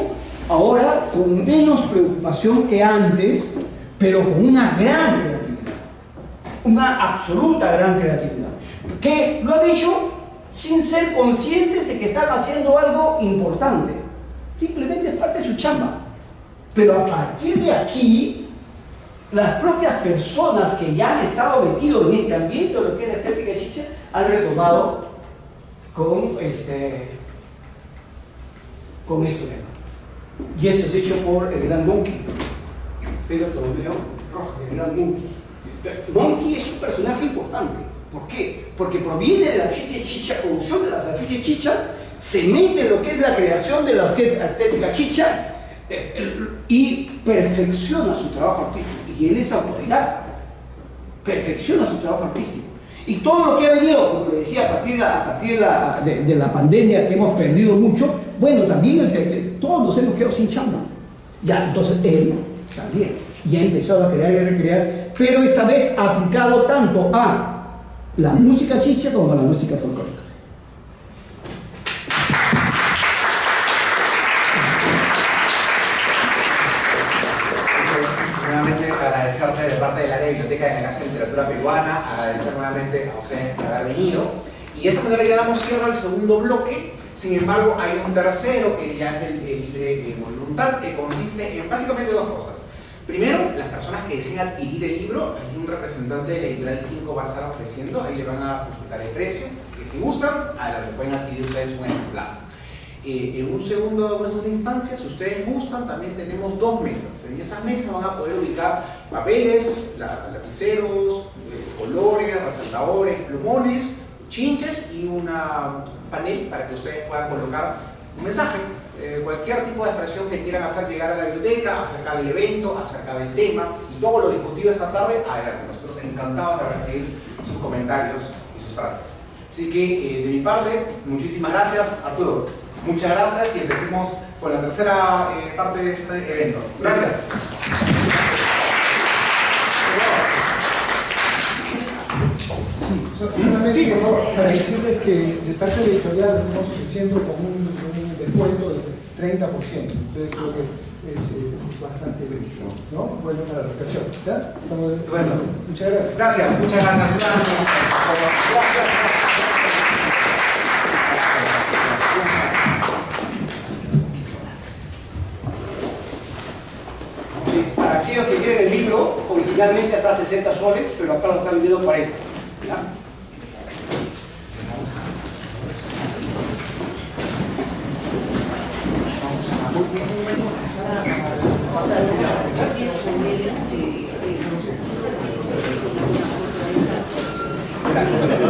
ahora con menos preocupación que antes, pero con una gran creatividad, una absoluta gran creatividad, que lo han hecho sin ser conscientes de que están haciendo algo importante, simplemente es parte de su chamba. Pero a partir de aquí, las propias personas que ya han estado metidos en este ambiente, lo que es la estética chicha, han retomado con esto de acá. Y esto es hecho por el gran Monkey, Pedro Ptolomeo Rojas, el gran Monkey. Monkey es un personaje importante. ¿Por qué? Porque proviene de la afiche chicha, producción de las afiches chicha, se mete en lo que es la creación de la estética chicha y perfecciona su trabajo artístico. Y él es autoridad, perfecciona su trabajo artístico. Y todo lo que ha venido, como le decía, a partir de la pandemia, que hemos perdido mucho, bueno, también todos nos hemos quedado sin chamba. Ya, entonces él también ya ha empezado a crear y a recrear, pero esta vez aplicado tanto a la música chicha como a la música folclórica. Agradecerte de parte del área de biblioteca de la Casa de Literatura Peruana, agradecer nuevamente a José por haber venido, y de esa manera ya damos cierre al segundo bloque. Sin embargo, hay un tercero que ya es el libre voluntad, que consiste en básicamente dos cosas. Primero, las personas que deseen adquirir el libro, un representante de la editorial 5 va a estar ofreciendo, ahí le van a consultar el precio, así que si gustan, adelante, pueden adquirir ustedes un ejemplar. En una segunda instancia, si ustedes gustan, también tenemos 2 mesas. En esas mesas van a poder ubicar papeles, lapiceros, colores, resaltadores, plumones, chinches y un panel para que ustedes puedan colocar un mensaje. Cualquier tipo de expresión que quieran hacer llegar a la biblioteca, acerca del evento, acerca del tema y todo lo discutido esta tarde, adelante. Nosotros encantados de recibir sus comentarios y sus frases. Así que, de mi parte, muchísimas gracias, Arturo. Muchas gracias y empecemos con la tercera parte de este evento. Gracias. Solamente sí, por favor, para decirles que de parte de la editorial estamos ofreciendo con un descuento del 30%. Entonces creo que es bastante beneficio, ¿no? Bueno para la ocasión. ¿Ya? Estamos bueno. Muchas gracias. Gracias, muchas gracias. Para aquellos que quieren el libro, originalmente está 60 soles, pero acá lo están vendiendo 40. ¿Ya? Gracias.